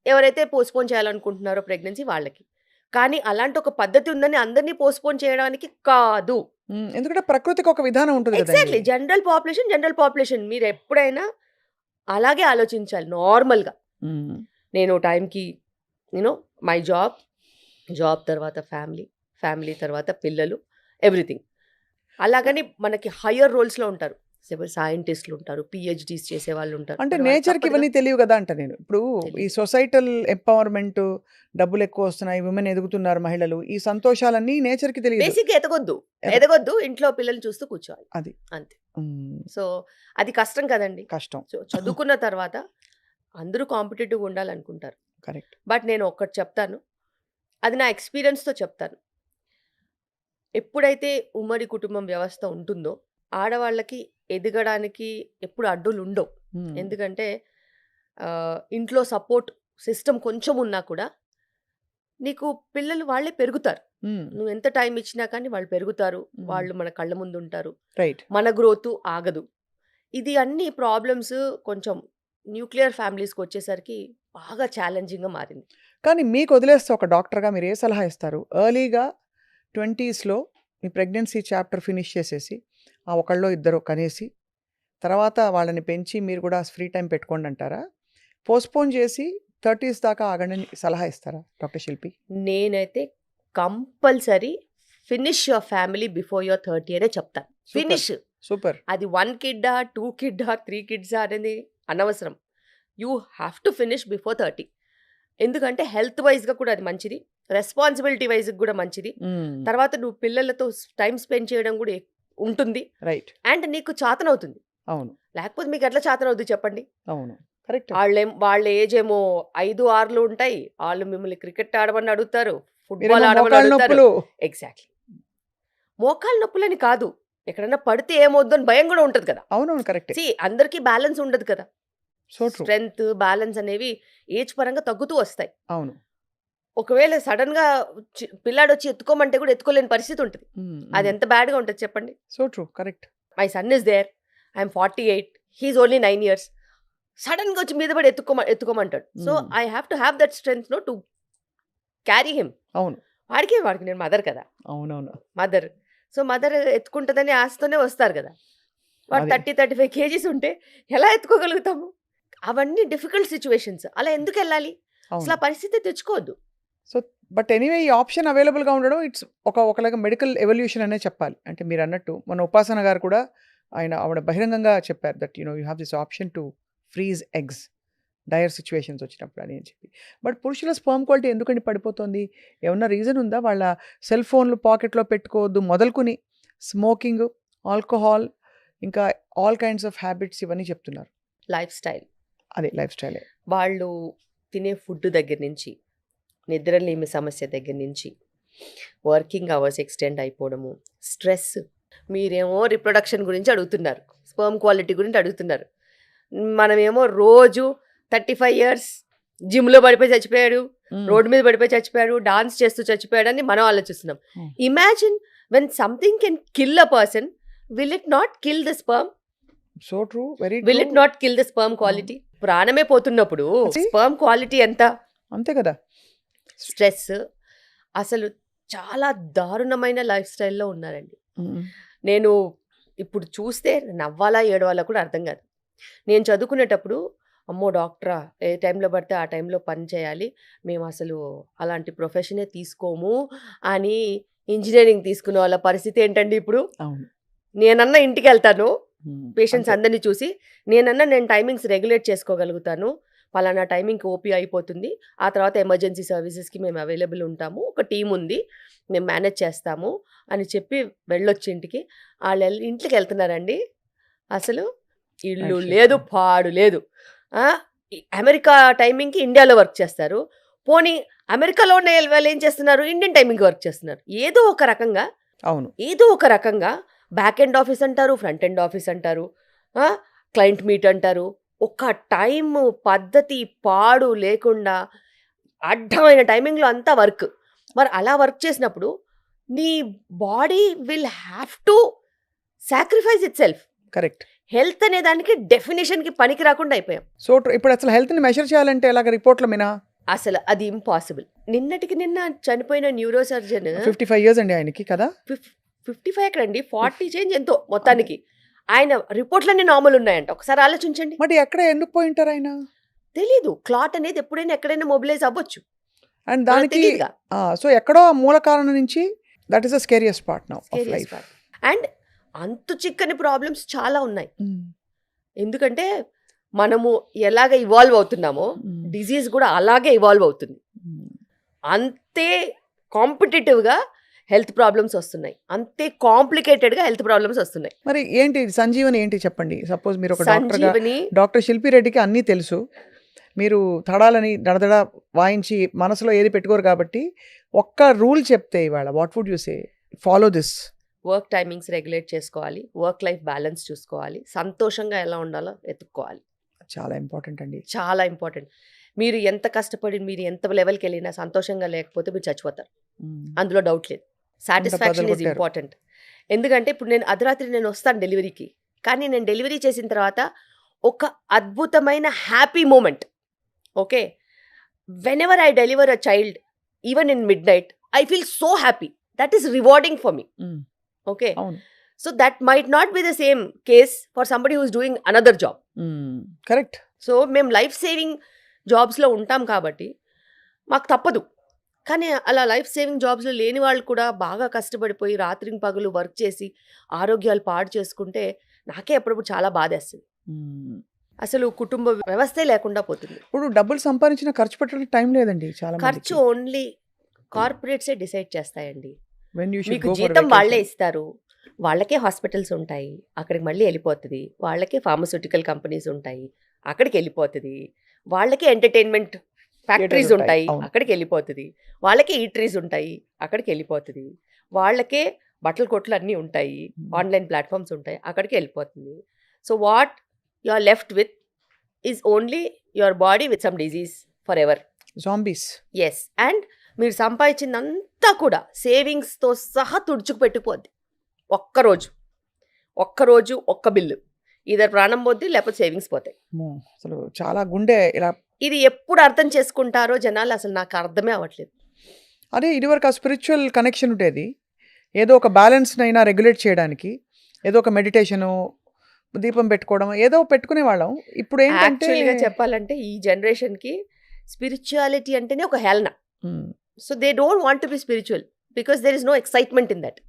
ఎవరైతే పోస్ట్పోన్ చేయాలనుకుంటున్నారో ప్రెగ్నెన్సీ వాళ్ళకి. కానీ అలాంటి ఒక పద్ధతి ఉందని అందరినీ పోస్ట్పోన్ చేయడానికి కాదు. ఉమ్, ఎందుకంటే ప్రకృతికి ఒక విధానం ఉంటుంది ఎగ్జాక్ట్లీ. కదండి. జనరల్ పాపులేషన్ మీరు ఎప్పుడైనా అలాగే ఆలోచించాలి నార్మల్గా. ఉమ్, నేను టైంకి మై జాబ్ తర్వాత ఫ్యామిలీ తర్వాత పిల్లలు, ఎవ్రీథింగ్. అలాగని మనకి హయ్యర్ రోల్స్లో ఉంటారు, సైంటిస్టులు ఉంటారు, పిహెచ్డీస్ చేసే వాళ్ళు ఉంటారు. అంటే మరి వాళ్ళకి నేచర్కి తప్పదుగా. ఇవన్నీ తెలియవు కదా అంట నేను. ఇప్పుడు ఈ తెలీదు. సొసైటల్ ఎంపవర్మెంట్, డబ్బులు ఎక్కువ వస్తున్నాయి, విమెన్ ఎదుగుతున్నారు, మహిళలు, ఈ సంతోషాలన్నీ నేచర్కి తెలియదు. బేసిక్గా ఎద- ఎదగొద్దు, ఇంట్లో పిల్లల్ని చూస్తూ కూర్చోవాలి, అది. అంతే. ఉమ్, సో అది కష్టం కదండి. కష్టం. సో చదువుకున్న తర్వాత అందరూ కాంపిటేటివ్గా ఉండాలనుకుంటారు. కరెక్ట్. బట్ నేను ఒక్కటి చెప్తాను, అది నా ఎక్స్పీరియన్స్తో చెప్తాను. ఎప్పుడైతే ఉమ్మడి కుటుంబం వ్యవస్థ ఉంటుందో ఆడవాళ్ళకి ఎదగడానికి ఎప్పుడు అడ్డులు ఉండవు. ఎందుకంటే ఇంట్లో సపోర్ట్ సిస్టమ్ కొంచెం ఉన్నా కూడా నీకు పిల్లలు వాళ్ళే పెరుగుతారు. నువ్వు ఎంత టైం ఇచ్చినా కానీ వాళ్ళు పెరుగుతారు, వాళ్ళు మన కళ్ళ ముందు ఉంటారు, రైట్. మన గ్రోత్ ఆగదు. ఇది అన్ని ప్రాబ్లమ్స్ కొంచెం న్యూక్లియర్ ఫ్యామిలీస్కి వచ్చేసరికి బాగా ఛాలెంజింగ్గా మారింది. కానీ మీకు వదిలేస్తే ఒక డాక్టర్గా మీరు ఏ సలహా ఇస్తారు? ఎర్లీగా 20sలో మీ ప్రెగ్నెన్సీ చాప్టర్ ఫినిష్ చేసేసి ఆ ఒకళ్ళో ఇద్దరు కనేసి తర్వాత వాళ్ళని పెంచి మీరు కూడా ఫ్రీ టైం పెట్టుకోండి అంటారా? పోస్ట్పోన్ చేసి 30s దాకా ఆగండి సలహా ఇస్తారా డాక్టర్ శిల్పి? నేనైతే compulsory finish your family before your 30 అనే చెప్తాను. ఫినిష్. సూపర్. అది 1 కిడ్డా 2 కిడ్డా 3 కిడ్సా అనేది అనవసరం. You have to finish before 30. ఎందుకంటే హెల్త్ వైజ్గా కూడా అది మంచిది, రెస్పాన్సిబిలిటీ వైజ్గా కూడా మంచిది. తర్వాత నువ్వు పిల్లలతో టైం స్పెండ్ చేయడం కూడా ఉంటుంది, రైట్. అండ్ నీకు చాతనవుతుంది. అవును. లేకపోతే మీకు ఎట్లా చాతనవుతుంది చెప్పండి? అవును, కరెక్ట్. వాళ్ళ ఏజ్ ఏమో 5-6 ఉంటాయి, వాళ్ళు మిమ్మల్ని క్రికెట్ ఆడమని అడుగుతారు, ఫుట్బాల్ మీరేమో ఆడమని మోకాళ్ళ అడుగుతారు. నొప్పులు. ఎగ్జాక్ట్లీ. మోకాళ్ళ నొప్పులని కాదు, ఎక్కడన్నా పడితే ఏమవుద్దు అని భయం కూడా ఉంటుంది కదా. అవునవును, కరెక్ట్. అందరికీ బ్యాలెన్స్ ఉండదు కదా. So true. స్ట్రెంగ్త్ బ్యాలెన్స్ అనేవి ఏజ్ పరంగా తగ్గుతూ వస్తాయి. అవును. ఒకవేళ సడన్ గా పిల్లాడు వచ్చి ఎత్తుకోమంటే కూడా ఎత్తుకోలేని పరిస్థితి ఉంటుంది. అది ఎంత బ్యాడ్ గా ఉంటుంది చెప్పండి? So true, correct. My son is there, I'm 48, he's only 9 years. సడన్గా వచ్చి మీద పడి ఎత్తుకోమంటాడు. So I have to have that strength to carry him. అవును. వాడికి నేను మదర్ కదా, అవునవును. మదర్. సో మదర్ ఎత్తుకుంటుందని ఆశతోనే వస్తారు కదా. వాడు అదే. 30-35 కేజీస్ ఉంటే ఎలా ఎత్తుకోగలుగుతాము? అవన్నీ డిఫికల్ట్ సిచ్యువేషన్స్. అలా ఎందుకు వెళ్ళాలి? అసలు ఆ అవును. పరిస్థితి తెచ్చుకోవద్దు. సో బట్ ఎనీవే ఈ ఆప్షన్ అవైలబుల్‌గా ఉండడం ఇట్స్ ఒకలాగా మెడికల్ ఎవల్యూషన్ అనే చెప్పాలి. అంటే మీరన్నట్టు మన ఉపాసన గారు కూడా ఆవిడ బహిరంగంగా చెప్పారు that you have this option to freeze eggs dire situations వచ్చినప్పుడు అని చెప్పి. బట్ పురుషుల స్పర్మ్ క్వాలిటీ ఎందుకండి పడిపోతుంది? ఏమన్నా రీజన్ ఉందా? వాళ్ళ సెల్ ఫోన్లు పాకెట్‌లో పెట్టుకోవద్దు మొదలుకొని స్మోకింగ్, ఆల్కహాల్, ఇంకా ఆల్ కైండ్స్ ఆఫ్ హ్యాబిట్స్ ఇవన్నీ చెప్తున్నారు. లైఫ్ స్టైల్, అదే లైఫ్ స్టైలే. వాళ్ళు తినే ఫుడ్ దగ్గర నుంచి, నిద్రలేమి సమస్య దగ్గర నుంచి, వర్కింగ్ అవర్స్ ఎక్స్టెండ్ అయిపోవడము, స్ట్రెస్. మీరేమో రిప్రొడక్షన్ గురించి అడుగుతున్నారు, స్పర్మ్ క్వాలిటీ గురించి అడుగుతున్నారు. మనమేమో రోజు 35 ఇయర్స్ జిమ్లో పడిపోయి చచ్చిపోయాడు, రోడ్డు మీద పడిపోయి చచ్చిపోయాడు, డాన్స్ చేస్తూ చచ్చిపోయాడు అని మనం ఆలోచిస్తున్నాం. Imagine when something can kill a person, will it not kill the sperm? So true, very will it not kill the sperm quality? ప్రాణమే పోతున్నప్పుడు స్పర్మ్ క్వాలిటీ ఎంత? అంతే కదా. స్ట్రెస్. అసలు చాలా దారుణమైన లైఫ్ స్టైల్లో ఉన్నారండి. నేను ఇప్పుడు చూస్తే నవ్వాలా ఏడవాలా కూడా అర్థం కాదు. నేను చదువుకునేటప్పుడు అమ్మో డాక్టరా, ఏ టైంలో పడితే ఆ టైంలో పని చేయాలి, మేము అసలు అలాంటి ప్రొఫెషనే తీసుకోము అని ఇంజనీరింగ్ తీసుకునే వాళ్ళ పరిస్థితి ఏంటండి ఇప్పుడు? అవును. నేనన్నా ఇంటికి వెళ్తాను పేషెంట్స్ అంతే. అందరినీ చూసి, నేను టైమింగ్స్ రెగ్యులేట్ చేసుకోగలుగుతాను, పలానా టైమింగ్కి ఓపీ అయిపోతుంది, ఆ తర్వాత ఎమర్జెన్సీ సర్వీసెస్కి మేము అవైలబుల్ ఉంటాము, ఒక టీం ఉంది, మేము మేనేజ్ చేస్తాము అని చెప్పి వెళ్ళొచ్చి ఇంటికి. వాళ్ళు ఇంటికి వెళ్తున్నారండి, అసలు ఇల్లు Actually. లేదు, పాడు లేదు. అమెరికా టైమింగ్కి ఇండియాలో వర్క్ చేస్తారు. పోనీ అమెరికాలో ఉన్న వాళ్ళు ఏం చేస్తున్నారు? ఇండియన్ టైమింగ్కి వర్క్ చేస్తున్నారు. ఏదో ఒక రకంగా బ్యాక్ ఎండ్ ఆఫీస్ అంటారు, ఫ్రంట్ ఎండ్ ఆఫీస్ అంటారు, క్లయింట్ మీట్ అంటారు. ఒక టైం పద్ధతి పాడు లేకుండా అడ్డమైన టైమింగ్లో అంతా వర్క్. మరి అలా వర్క్ చేసినప్పుడు నీ body will have to sacrifice it self. Correct. Health అనే దానికి డెఫినేషన్కి పనికి రాకుండా అయిపోయాం. సో ఇప్పుడు అసలు హెల్త్ని మెషర్ చేయాలంటే ఎలాగ? రిపోర్ట్ల మీనా? అసలు అది ఇంపాసిబుల్. నిన్నటికి నిన్న చనిపోయిన న్యూరో సర్జన్ 55 ఇయర్స్ అండి ఆయనకి కదా. 55 ఎక్కడండి, 40 చేంజ్ ఎంతో మొత్తానికి. ఆయన రిపోర్ట్లన్నీ నార్మల్ ఉన్నాయంట. ఒకసారి ఆలోచించండి. మరి ఎక్కడ ఎందుకు పోయి ఉంటారు ఆయన? తెలీదు. క్లాట్ అనేది ఎప్పుడైనా ఎక్కడైనా మొబిలైజ్ అవ్వచ్చు. అండ్ దానికి సో ఎక్కడో మూల కారణం నుంచి that is the scariest part now of life. And అంతు చిక్కని ప్రాబ్లమ్స్ చాలా ఉన్నాయి. ఎందుకంటే మనము ఎలాగ ఇవాల్వ్ అవుతున్నామో డిజీజ్ కూడా అలాగే ఇవాల్వ్ అవుతుంది. అంతే కాంపిటేటివ్గా హెల్త్ ప్రాబ్లమ్స్ వస్తున్నాయి, అంతే కాంప్లికేటెడ్గా హెల్త్ ప్రాబ్లమ్స్ వస్తున్నాయి. మరి ఏంటి సంజీవని ఏంటి చెప్పండి? సపోజ్ మీరు ఒక డాక్టర్గా, సంజీవని డాక్టర్ శిల్పి రెడ్డికి అన్నీ తెలుసు, మీరు తడాలని దడదడ వాయించి మనసులో ఏది పెట్టుకోరు కాబట్టి ఒక్క రూల్ చెప్తే ఇవాళ what would you say? Follow this. Work timings regulate చేసుకోవాలి, వర్క్ లైఫ్ బ్యాలెన్స్ చూసుకోవాలి, సంతోషంగా ఎలా ఉండాలో వెతుక్కోవాలి. చాలా ఇంపార్టెంట్ అండి, చాలా ఇంపార్టెంట్. మీరు ఎంత కష్టపడి మీరు ఎంత లెవెల్కి వెళ్ళినా సంతోషంగా లేకపోతే మీరు చచ్చిపోతారు, అందులో డౌట్ లేదు. Satisfaction is important. ఎందుకంటే ఇప్పుడు నేను అర్ధరాత్రి నేను వస్తాను డెలివరీకి, కానీ నేను డెలివరీ చేసిన తర్వాత ఒక అద్భుతమైన happy moment. Okay, whenever I deliver a child even in midnight I feel so happy. That is rewarding for me. Okay, so that might not be the same case for somebody who is doing another job. Correct. So మేము life saving జాబ్స్లో ఉంటాం కాబట్టి మాకు తప్పదు. కానీ అలా life saving జాబ్స్లో లేని వాళ్ళు కూడా బాగా కష్టపడిపోయి రాత్రి పగలు వర్క్ చేసి ఆరోగ్యాలు పాడు చేసుకుంటే నాకే అప్పుడప్పుడు చాలా బాధేస్తుంది. అసలు కుటుంబ వ్యవస్థే లేకుండా పోతుంది. ఇప్పుడు డబ్బులు సంపాదించిన ఖర్చు పెట్టడానికి టైం లేదండి చాలా. ఖర్చు ఓన్లీ కార్పొరేట్సే డిసైడ్ చేస్తాయండి. మీకు మీకు జీతం వాళ్ళే ఇస్తారు, వాళ్ళకే హాస్పిటల్స్ ఉంటాయి, అక్కడికి మళ్ళీ వెళ్ళిపోతుంది. వాళ్ళకే ఫార్మస్యూటికల్ కంపెనీస్ ఉంటాయి, అక్కడికి వెళ్ళిపోతుంది. వాళ్ళకే ఎంటర్టైన్మెంట్ ఫ్యాక్టరీస్ ఉంటాయి, అక్కడికి వెళ్ళిపోతుంది. వాళ్ళకే ఈటరీస్ ఉంటాయి, అక్కడికి వెళ్ళిపోతుంది. వాళ్ళకే బట్టల కొట్లు అన్నీ ఉంటాయి, ఆన్లైన్ ప్లాట్ఫామ్స్ ఉంటాయి, అక్కడికి వెళ్ళిపోతుంది. So what you are left with is only your body with some disease forever. Zombies. Yes. And మీరు సంపాదించిందంతా కూడా సేవింగ్స్తో సహా తుడుచుకు పెట్టుకుపోద్ది. ఒక్కరోజు ఒక్క బిల్లు. ఇద్దరు ప్రాణం పోద్ది, లేకపోతే సేవింగ్స్ పోతాయి. అమ్మో, అసలు చాలా గుండె ఇలా. ఇది ఎప్పుడు అర్థం చేసుకుంటారో జనాలు, అసలు నాకు అర్థమే అవ్వట్లేదు. అదే ఇదివరకు ఆ స్పిరిచువల్ కనెక్షన్ ఉండేది, ఏదో ఒక బ్యాలెన్స్నైనా రెగ్యులేట్ చేయడానికి, ఏదో ఒక మెడిటేషను, దీపం పెట్టుకోవడం, ఏదో పెట్టుకునే వాళ్ళం. ఇప్పుడు ఏంటంటే యాక్చువల్గా చెప్పాలంటే ఈ జనరేషన్కి స్పిరిచువాలిటీ అంటేనే ఒక హేళన. So they don't want to be spiritual because there is no excitement in that.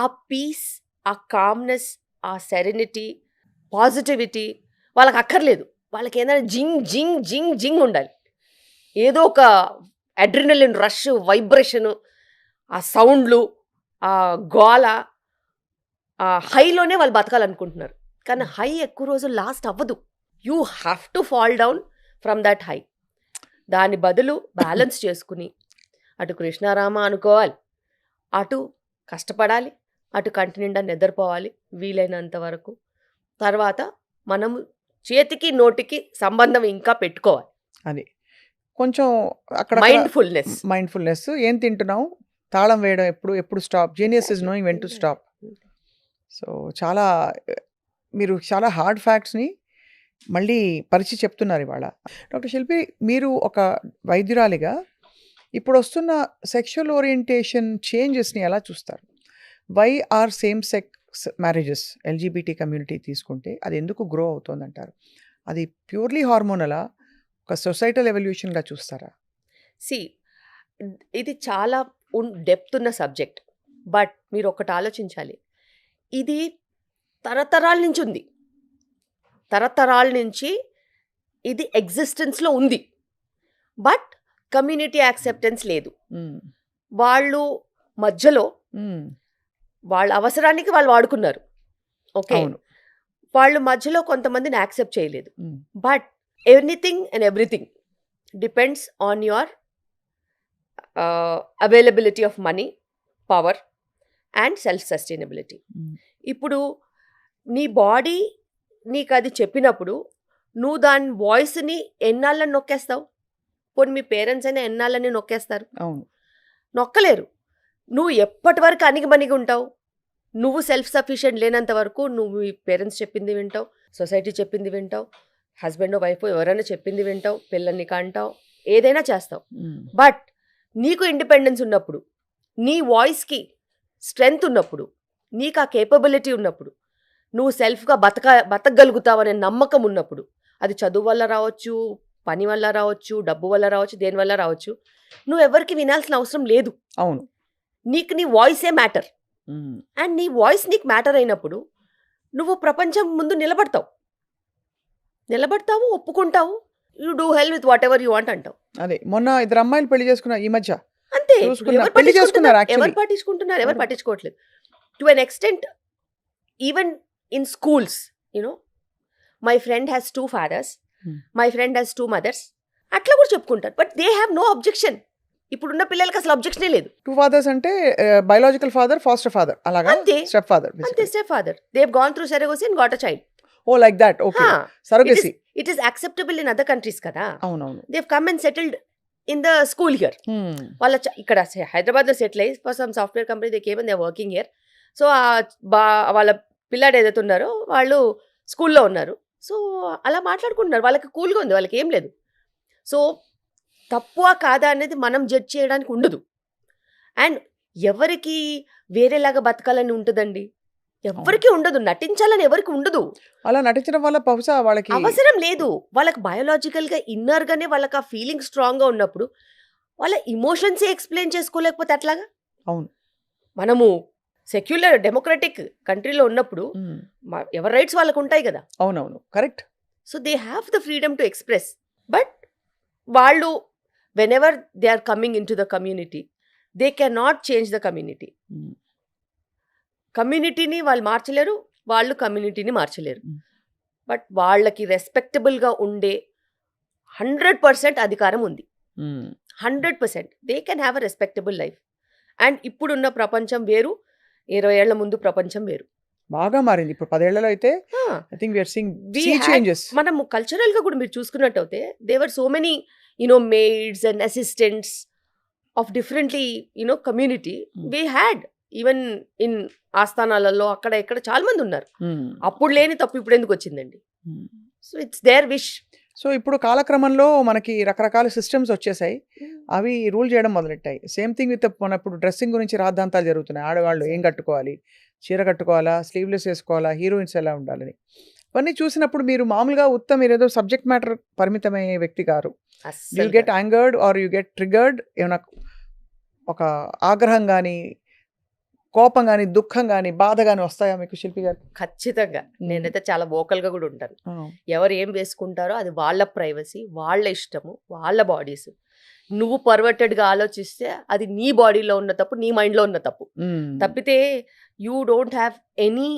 ఆ పీస్, ఆ కామ్నెస్, ఆ సెరెనిటీ, పాజిటివిటీ వాళ్ళకి అక్కర్లేదు. వాళ్ళకి ఏదైనా జింగ్ జింగ్ జింగ్ జింగ్ ఉండాలి. ఏదో ఒక అడ్రినలిన్ రష్, వైబ్రేషను, ఆ సౌండ్లు, ఆ గోల, ఆ హైలోనే వాళ్ళు బతకాలనుకుంటున్నారు. కానీ హై ఎక్కువ రోజులు లాస్ట్ అవ్వదు. You have to fall down from that high. దాని బదులు బ్యాలెన్స్ చేసుకుని అటు కృష్ణారామ అనుకోవాలి, అటు కష్టపడాలి, అటు కంటి నిండా నిద్రపోవాలి వీలైనంత వరకు. తర్వాత మనం చేతికి నోటికి సంబంధం ఇంకా పెట్టుకోవాలి. అది కొంచెం అక్కడ మైండ్ఫుల్నెస్. ఏం తింటున్నాం, తాళం వేయడం, ఎప్పుడు stop. Genius is knowing when to stop. So చాలా మీరు చాలా హార్డ్ ఫ్యాక్ట్స్ని మళ్ళీ పరిచి చెప్తున్నారు ఇవాళ. డాక్టర్ శిల్పి, మీరు ఒక వైద్యురాలిగా ఇప్పుడు వస్తున్న సెక్షువల్ ఓరియంటేషన్ చేంజెస్ని ఎలా చూస్తారు? Why are same sex marriages, LGBT community తీసుకుంటే అది ఎందుకు గ్రో అవుతుందంటారు? అది ప్యూర్లీ హార్మోనలా, ఒక సొసైటల్ ఎవల్యూషన్గా చూస్తారా? ఇది చాలా డెప్త్ ఉన్న సబ్జెక్ట్. బట్ మీరు ఒకటి ఆలోచించాలి, ఇది తరతరాల నుంచి ఉంది. తరతరాల నుంచి ఇది ఎగ్జిస్టెన్స్లో ఉంది. బట్ కమ్యూనిటీ యాక్సెప్టెన్స్ లేదు. వాళ్ళు మధ్యలో వాళ్ళ అవసరానికి వాళ్ళు వాడుకున్నారు. ఓకే, వాళ్ళు మధ్యలో కొంతమందిని యాక్సెప్ట్ చేయలేదు. But anything and everything depends on your availability of money, power and self sustainability. ఇప్పుడు నీ బాడీ నీకు అది చెప్పినప్పుడు నువ్వు దాని వాయిస్ని ఎన్నాళ్ళని నొక్కేస్తావు? పోనీ మీ పేరెంట్స్ అయినా ఎన్నాళ్ళని నొక్కేస్తారు? నొక్కలేరు. నువ్వు ఎప్పటి వరకు అణిగిమణిగి ఉంటావు? నువ్వు సెల్ఫ్ సఫిషియెంట్ లేనంత వరకు నువ్వు మీ పేరెంట్స్ చెప్పింది వింటావు, సొసైటీ చెప్పింది వింటావు, హస్బెండ్ వైఫ్ ఎవరైనా చెప్పింది వింటావు, పిల్లల్ని కంటావు, ఏదైనా చేస్తావు. బట్ నీకు ఇండిపెండెన్స్ ఉన్నప్పుడు, నీ వాయిస్కి స్ట్రెంగ్త్ ఉన్నప్పుడు, నీకు ఆ కేపబిలిటీ ఉన్నప్పుడు, నువ్వు సెల్ఫ్గా బతకగలుగుతావనే నమ్మకం ఉన్నప్పుడు, అది చదువు వల్ల రావచ్చు, పని వల్ల రావచ్చు, డబ్బు వల్ల రావచ్చు, దేని వల్ల రావచ్చు, నువ్వు ఎవరికి వినాల్సిన అవసరం లేదు. అవును, నీకు నీ వాయిసే మ్యాటర్. అండ్ నీ వాయిస్ నీకు మ్యాటర్ అయినప్పుడు నువ్వు ప్రపంచం ముందు నిలబడతావు, ఒప్పుకుంటావు. You do hell with whatever you want అంటావు. అదే మొన్న ఇద్దరు అమ్మాయిలు పెళ్లి చేసుకున్నారు ఈ మధ్య. అంతే, ఎవరు పట్టించుకుంటున్నారు, ఎవరు పట్టించుకోవట్లేదు. To an extent, even in schools, my friend has 2 fathers, my friend has 2 mothers, అట్లా కూడా చెప్పుకుంటారు. But they have no objection. ఇప్పుడున్న పిల్లలకి అసలు అబ్జెక్షనే లేదు. 2 fathers అంటే బయోలాజికల్ ఫాదర్, ఫాస్టర్ ఫాదర్, అలాగా step father. They have gone through surrogacy and got a child. Oh like that. Okay, surrogacy. It is acceptable in other countries కదా. అవునవును. They have come and settled in the school here. వాళ్ళ ఇక్కడ హైదరాబాద్లో settle అయ్యి for some software company they came and they are working here. So వాళ్ళ పిల్లాడు ఏదైతే ఉన్నారో వాళ్ళు స్కూల్లో ఉన్నారు. సో అలా మాట్లాడుకుంటున్నారు, వాళ్ళకి కూల్గా ఉంది, వాళ్ళకి ఏం లేదు. సో తక్కువ కాదా అనేది మనం జడ్జ్ చేయడానికి ఉండదు. అండ్ ఎవరికి వేరేలాగా బతకాలని ఉంటుందండి? ఎవరికి ఉండదు. నటించాలని ఎవరికి ఉండదు. అలా నటించడం వల్ల బహుశా వాళ్ళకి అవసరం లేదు. వాళ్ళకి బయోలాజికల్గా ఇన్నర్గానే వాళ్ళకి ఆ ఫీలింగ్ స్ట్రాంగ్గా ఉన్నప్పుడు వాళ్ళ ఇమోషన్సే ఎక్స్ప్లెయిన్ చేసుకోలేకపోతే అట్లాగా. అవును, మనము సెక్యులర్ డెమోక్రటిక్ కంట్రీలో ఉన్నప్పుడు ఎవరి రైట్స్ వాళ్ళకు ఉంటాయి కదా. అవునవును, correct. So they have the freedom to express. But వాళ్ళు whenever they are coming into the community, they cannot change the community. కమ్యూనిటీని వాళ్ళు మార్చలేరు, వాళ్ళు కమ్యూనిటీని మార్చలేరు. బట్ వాళ్ళకి రెస్పెక్టబుల్గా ఉండే 100% అధికారం ఉంది. 100% they can have a respectable life. And ఇప్పుడున్న ప్రపంచం వేరు, 20 ఏళ్ల ముందు ప్రపంచం వేరు. బాగా మారింది. ఇప్పుడు 10 ఏళ్లలో అయితే I think we are seeing changes. మనము కల్చరల్గా కూడా మీరు చూసుకున్నట్టయితే there were so many maids and assistants of differently community. We had even in ఆస్థానాలలో అక్కడ ఇక్కడ చాలా మంది ఉన్నారు. అప్పుడు లేని తప్పు ఇప్పుడు ఎందుకు వచ్చిందండి? So it's their wish. So ఇప్పుడు కాలక్రమంలో మనకి రకరకాల సిస్టమ్స్ వచ్చేసాయి, అవి రూల్ చేయడం మొదలెట్టాయి. సేమ్ థింగ్ విత్ మన ఇప్పుడు డ్రెస్సింగ్ గురించి రాద్ధాంతాలు జరుగుతున్నాయి. ఆడవాళ్ళు ఏం కట్టుకోవాలి, చీర కట్టుకోవాలా, స్లీవ్లెస్ వేసుకోవాలా, హీరోయిన్స్ ఎలా ఉండాలని. ఇవన్నీ చూసినప్పుడు మీరు మామూలుగా మీరు ఏదో సబ్జెక్ట్ మ్యాటర్ పరిమితమయ్యే వ్యక్తి గారు. You get angered or you get triggered? ఏమైనా ఒక ఆగ్రహం కానీ, కోపం కానీ, దుఃఖం కానీ, బాధ కానీ వస్తాయా మీకు శిల్పి గారు? ఖచ్చితంగా. నేనైతే చాలా వోకల్గా కూడా ఉంటాను. ఎవరు ఏం వేసుకుంటారో అది వాళ్ళ ప్రైవసీ, వాళ్ళ ఇష్టము, వాళ్ళ బాడీస్. నువ్వు పర్వర్టెడ్గా ఆలోచిస్తే అది నీ బాడీలో ఉన్న తప్పు, నీ మైండ్లో ఉన్న తప్పు. తప్పితే you don't have any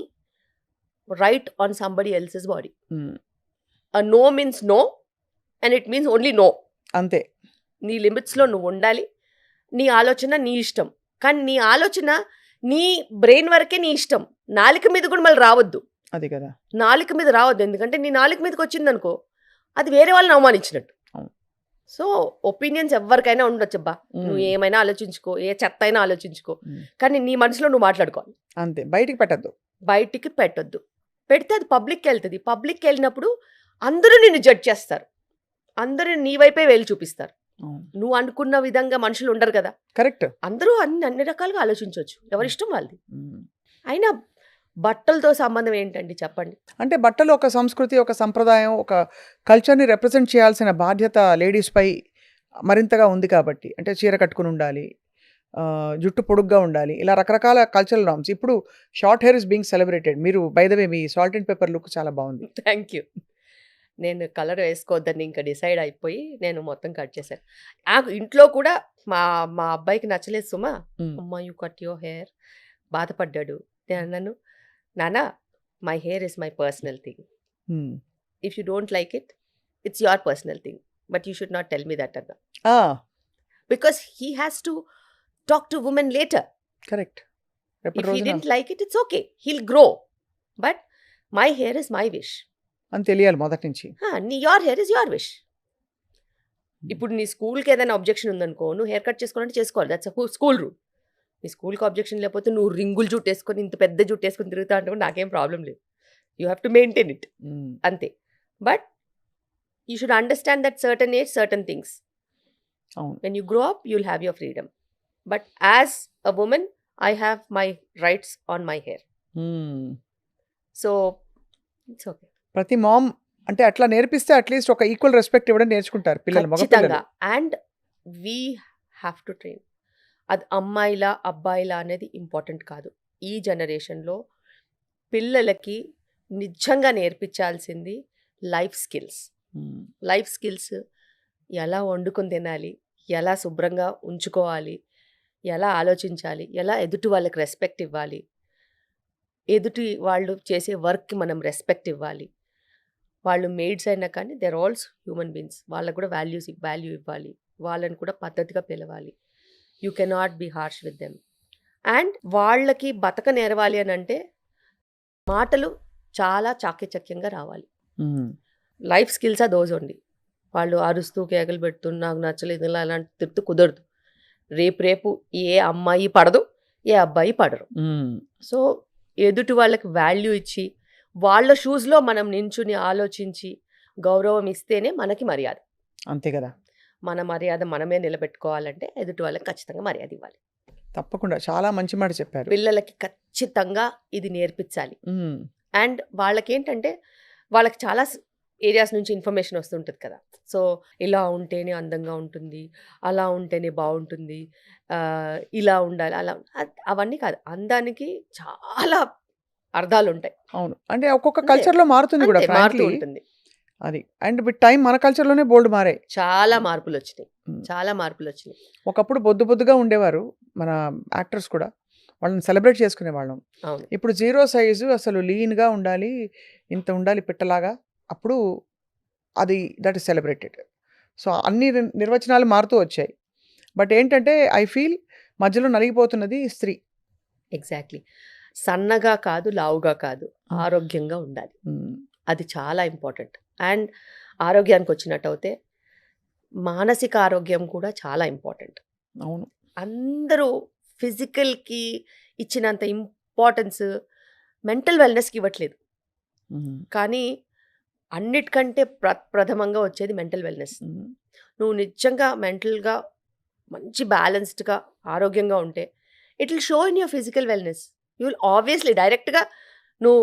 right on somebody else's body. No means no and it means only no. అంతే. నీ లిమిట్స్లో నువ్వు ఉండాలి. నీ ఆలోచన నీ ఇష్టం, కానీ నీ ఆలోచన నీ బ్రెయిన్ వరకే నీ ఇష్టం. నాలుక మీద కూడా మళ్ళీ రావద్దు. అది కదా, నాలుక మీద రావద్దు. ఎందుకంటే నీ నాలుక మీదకి వచ్చిందనుకో అది వేరే వాళ్ళని అవమానించినట్టు. సో ఒపీనియన్స్ ఎవరికైనా ఉండొచ్చబ్బా, నువ్వు ఏమైనా ఆలోచించుకో, ఏ చెత్త అయినా ఆలోచించుకో, కానీ నీ మనసులో నువ్వు మాట్లాడుకోవాలి. అంతే, బయటికి పెట్టద్దు. బయటికి పెట్టొద్దు. పెడితే అది పబ్లిక్కి వెళ్తుంది. పబ్లిక్కి వెళ్ళినప్పుడు అందరూ నిన్ను జడ్జ్ చేస్తారు, అందరూ నీ వైపే వేలు చూపిస్తారు. నువ్వు అనుకున్న విధంగా మనుషులు ఉండరు కదా. కరెక్ట్. అందరూ అన్ని రకాలుగా ఆలోచించవచ్చు, ఎవరిష్టం వాళ్ళది. అయినా బట్టలతో సంబంధం ఏంటండి చెప్పండి? అంటే బట్టలు ఒక సంస్కృతి, ఒక సంప్రదాయం, ఒక కల్చర్ని రిప్రజెంట్ చేయాల్సిన బాధ్యత లేడీస్పై మరింతగా ఉంది కాబట్టి, అంటే చీర కట్టుకుని ఉండాలి, జుట్టు పొడుగ్గా ఉండాలి, ఇలా రకరకాల కల్చరల్ నార్మ్స్. ఇప్పుడు short hair is being celebrated. మీరు బై ద వే మీ సాల్ట్ అండ్ పెప్పర్ లుక్ చాలా బాగుంది. Thank you. నేను కలర్ వేసుకోవద్దని ఇంకా డిసైడ్ అయిపోయి నేను మొత్తం కట్ చేశాను. ఇంట్లో కూడా మా అబ్బాయికి నచ్చలేదు సుమా, అమ్మ యూ కట్ యువర్ హెయిర్, బాధపడ్డాడు. నేను అన్నాను, నానా my hair is my personal thing, if you don't like it it's your personal thing, but you should not tell me that అన్నా, because he has to talk to women later. Correct. If he didn't like it it's okay, he'll grow, but my hair is my wish అని తెలియాలి మొదటి నుంచి. Your hair is your wish. ఇప్పుడు నీ స్కూల్కి ఏదైనా objection ఉందనుకో, నువ్వు హెయిర్ కట్ చేసుకోవాలంటే చేసుకోవాలి, దట్స్ స్కూల్ రూల్. నీ స్కూల్కి అబ్జెక్షన్ లేకపోతే నువ్వు రింగులు జుట్టు వేసుకొని ఇంత పెద్ద జుట్టు వేసుకొని తిరుగుతా అంటే నాకేం ప్రాబ్లం లేదు. You have to maintain it, అంతే. But you should understand that certain age certain things. When you grow up you'll have your freedom, but as a woman I have my rights on my hair. So it's okay. ప్రతి mom అంటే అట్లా నేర్పిస్తే at least ఒక equal respect ఇవ్వడం నేర్చుకుంటారు పిల్లలు, ఖచ్చితంగా. And we have to train. అది అమ్మాయిలా అబ్బాయిలా అనేది ఇంపార్టెంట్ కాదు. ఈ జనరేషన్లో పిల్లలకి నిజంగా నేర్పించాల్సింది లైఫ్ స్కిల్స్. లైఫ్ స్కిల్స్, ఎలా వండుకొని తినాలి, ఎలా శుభ్రంగా ఉంచుకోవాలి, ఎలా ఆలోచించాలి, ఎలా ఎదుటి వాళ్ళకి రెస్పెక్ట్ ఇవ్వాలి, ఎదుటి వాళ్ళు చేసే వర్క్కి మనం రెస్పెక్ట్ ఇవ్వాలి. వాళ్ళు మెయిడ్స్ అయినా కానీ దేర్ ఆల్స్ హ్యూమన్ బీయింగ్స్, వాళ్ళకు కూడా వాల్యూ ఇవ్వాలి, వాళ్ళని కూడా పద్ధతిగా పిలవాలి. You cannot be harsh with them. And వాళ్ళకి బతక నేర్వాలి అని అంటే మాటలు చాలా చాకచక్యంగా రావాలి. Life skills those only. వాళ్ళు అరుస్తూ కేకలు పెడుతూ నాకు నచ్చలేదు ఇలా అలాంటి తిరుతూ కుదరదు. రేపు ఏ అమ్మాయి పడదు, ఏ అబ్బాయి పడరు. సో ఎదుటి వాళ్ళకి వాల్యూ ఇచ్చి వాళ్ళ షూస్లో మనం నించుని ఆలోచించి గౌరవం ఇస్తేనే మనకి మర్యాద. అంతే కదా. మన మర్యాద మనమే నిలబెట్టుకోవాలంటే ఎదుటి వాళ్ళకి ఖచ్చితంగా మర్యాద ఇవ్వాలి. తప్పకుండా, చాలా మంచి మాట చెప్పారు. పిల్లలకి ఖచ్చితంగా ఇది నేర్పించాలి. అండ్ వాళ్ళకేంటంటే వాళ్ళకి చాలా ఏరియాస్ నుంచి ఇన్ఫర్మేషన్ వస్తుంటుంది కదా. సో ఇలా ఉంటేనే అందంగా ఉంటుంది, అలా ఉంటేనే బాగుంటుంది, ఇలా ఉండాలి, అలా అవన్నీ కాదు. అందానికి చాలా అర్థాలు ఉంటాయి. అవును, అంటే ఒక్కొక్క కల్చర్లో మారుతుంది కూడా, మారుతూ ఉంటుంది అది. అండ్ విత్ టైం మన కల్చర్లోనే బోల్డ్ మారాయి, చాలా మార్పులు వచ్చినాయి. ఒకప్పుడు బొద్దుగా ఉండేవారు మన యాక్టర్స్ కూడా, వాళ్ళని సెలబ్రేట్ చేసుకునేవాళ్ళం. ఇప్పుడు 0 సైజు, అసలు లీన్గా ఉండాలి, ఇంత ఉండాలి పిట్టలాగా, అప్పుడు అది దట్ ఈస్ సెలబ్రేటెడ్. సో అన్ని నిర్వచనాలు మారుతూ వచ్చాయి. బట్ ఏంటంటే ఐ ఫీల్ మధ్యలో నలిగిపోతున్నది స్త్రీ. ఎగ్జాక్ట్లీ. సన్నగా కాదు, లావుగా కాదు, ఆరోగ్యంగా ఉండాలి. అది చాలా ఇంపార్టెంట్. అండ్ ఆరోగ్యానికి వచ్చినట్టు అయితే మానసిక ఆరోగ్యం కూడా చాలా ఇంపార్టెంట్. అవును, అందరూ ఫిజికల్కి ఇచ్చినంత ఇంపార్టెన్స్ మెంటల్ వెల్నెస్కి ఇవ్వట్లేదు. కానీ అన్నిటికంటే ప్రథమంగా వచ్చేది మెంటల్ వెల్నెస్. నువ్వు నిజంగా మెంటల్గా మంచి బ్యాలెన్స్డ్గా ఆరోగ్యంగా ఉంటే it will show in your physical wellness. You will obviously డైరెక్ట్గా నువ్వు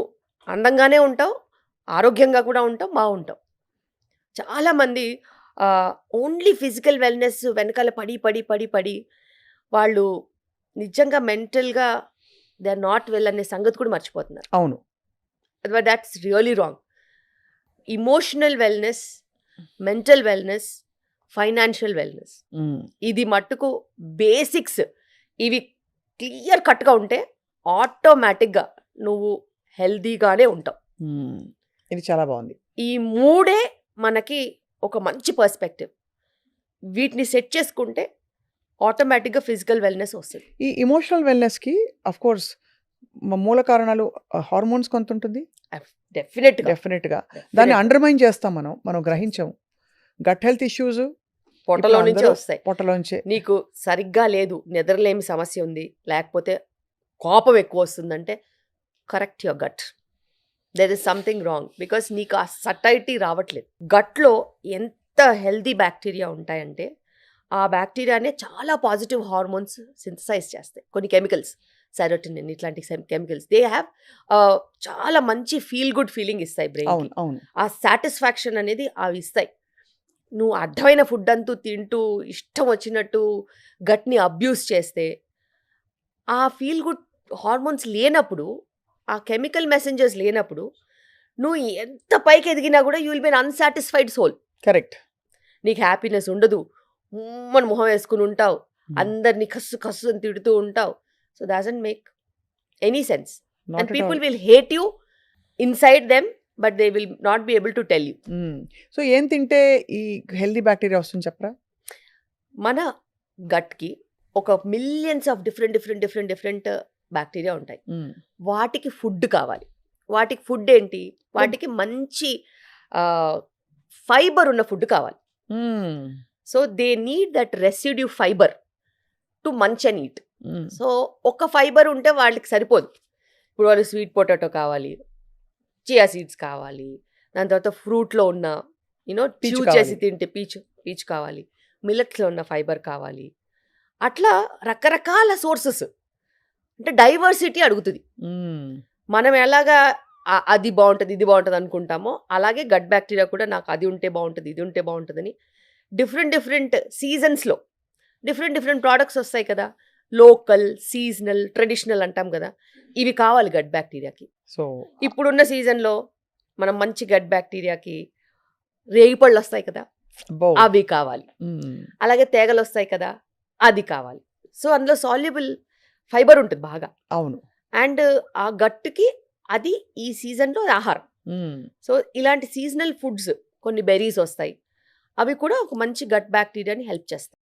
అందంగానే ఉంటావు, ఆరోగ్యంగా కూడా ఉంటావు, బాగుంటావు. చాలామంది ఓన్లీ ఫిజికల్ వెల్నెస్ వెనకాల పడి పడి పడి పడి వాళ్ళు నిజంగా మెంటల్గా దే ఆర్ నాట్ వెల్ అనే సంగతి కూడా మర్చిపోతున్నారు. అవును. That's really wrong. Emotional wellness, mental wellness, financial wellness, ఇది మట్టుకు బేసిక్స్. ఇవి క్లియర్ కట్గా ఉంటే ఆటోమేటిక్గా నువ్వు హెల్దీగానే ఉంటావు. ఇది చాలా బాగుంది. ఈ మూడే మనకి ఒక మంచి పర్స్పెక్టివ్. వీటిని సెట్ చేసుకుంటే ఆటోమేటిక్గా ఫిజికల్ వెల్నెస్ వస్తుంది. ఈ ఇమోషనల్ వెల్నెస్కి అఫ్ కోర్స్ మూల కారణాలు హార్మోన్స్ కొంత ఉంటుంది. డెఫినెట్గా దాన్ని అండర్మైన్ చేస్తాం మనం గ్రహించాము. గట్ హెల్త్ ఇష్యూస్ పొట్టలో నుంచే వస్తాయి. పొట్టలోంచే నీకు సరిగ్గా లేదు, నిద్రలేమి సమస్య ఉంది, లేకపోతే కోపం ఎక్కువ వస్తుందంటే correct your gut. There is something wrong because నీకు ఆ సటైటీ రావట్లేదు. గట్లో ఎంత హెల్దీ బ్యాక్టీరియా ఉంటాయంటే ఆ బ్యాక్టీరియానే చాలా పాజిటివ్ హార్మోన్స్ సింథసైజ్ చేస్తాయి. కొన్ని కెమికల్స్, సెరోటోనిన్ ఇట్లాంటి కెమికల్స్, దే హ్యావ్ చాలా మంచి ఫీల్ గుడ్ ఫీలింగ్ ఇస్తాయి బ్రెయిన్. ఆ సాటిస్ఫాక్షన్ అనేది అవి ఇస్తాయి. నువ్వు అర్థమైన ఫుడ్ అంటూ తింటూ ఇష్టం వచ్చినట్టు గట్ని అబ్యూస్ చేస్తే ఆ ఫీల్ గుడ్ హార్మోన్స్ లేనప్పుడు, ఆ కెమికల్ మెసెంజర్స్ లేనప్పుడు నువ్వు ఎంత పైకి ఎదిగినా కూడా you will be unsatisfied soul. Correct. నీకు హ్యాపీనెస్ ఉండదు, మన మొహం వేసుకుని ఉంటావు, అందరినీ కస్సు కస్సు అని తిడుతూ ఉంటావు. So doesn't make any sense. And people will hate you inside them but they will not be able to tell you. So ఏం తింటే ఈ హెల్దీ బ్యాక్టీరియా వస్తుంది చెప్పరా? మన గట్కి ఒక మిలియన్స్ ఆఫ్ డిఫరెంట్ బ్యాక్టీరియా ఉంటాయి. వాటికి ఫుడ్ కావాలి. వాటికి ఫుడ్ ఏంటి? వాటికి మంచి ఫైబర్ ఉన్న ఫుడ్ కావాలి. So they need that residue fibre to munch and eat. So ఒక ఫైబర్ ఉంటే వాళ్ళకి సరిపోదు. ఇప్పుడు వాళ్ళు స్వీట్ పొటాటో కావాలి, చియా సీడ్స్ కావాలి, దాని తర్వాత ఫ్రూట్లో ఉన్న చూ చేసి తింటే పీచ్ కావాలి, మిల్లెట్స్లో ఉన్న ఫైబర్ కావాలి. అట్లా రకరకాల సోర్సెస్, అంటే డైవర్సిటీ అడుగుతుంది. మనం ఎలాగా అది బాగుంటుంది ఇది బాగుంటుంది అనుకుంటామో అలాగే గట్ బ్యాక్టీరియా కూడా నాకు అది ఉంటే బాగుంటుంది ఇది ఉంటే బాగుంటుందని డిఫరెంట్ సీజన్స్లో డిఫరెంట్ ప్రోడక్ట్స్ వస్తాయి కదా. లోకల్, సీజనల్, ట్రెడిషనల్ అంటాం కదా. ఇవి కావాలి గట్ బ్యాక్టీరియాకి. సో ఇప్పుడున్న సీజన్లో మనం మంచి గట్ బ్యాక్టీరియాకి రేగిపళ్ళు వస్తాయి కదా, అవి కావాలి. అలాగే తేగలు వస్తాయి కదా, అది కావాలి. సో అందులో సాల్యుబుల్ ఫైబర్ ఉంటుంది బాగా. అవును. అండ్ ఆ గట్టుకి అది ఈ సీజన్లో ఆహారం. సో ఇలాంటి సీజనల్ ఫుడ్స్, కొన్ని బెర్రీస్ వస్తాయి, అవి కూడా ఒక మంచి గట్ బ్యాక్టీరియాని హెల్ప్ చేస్తాయి.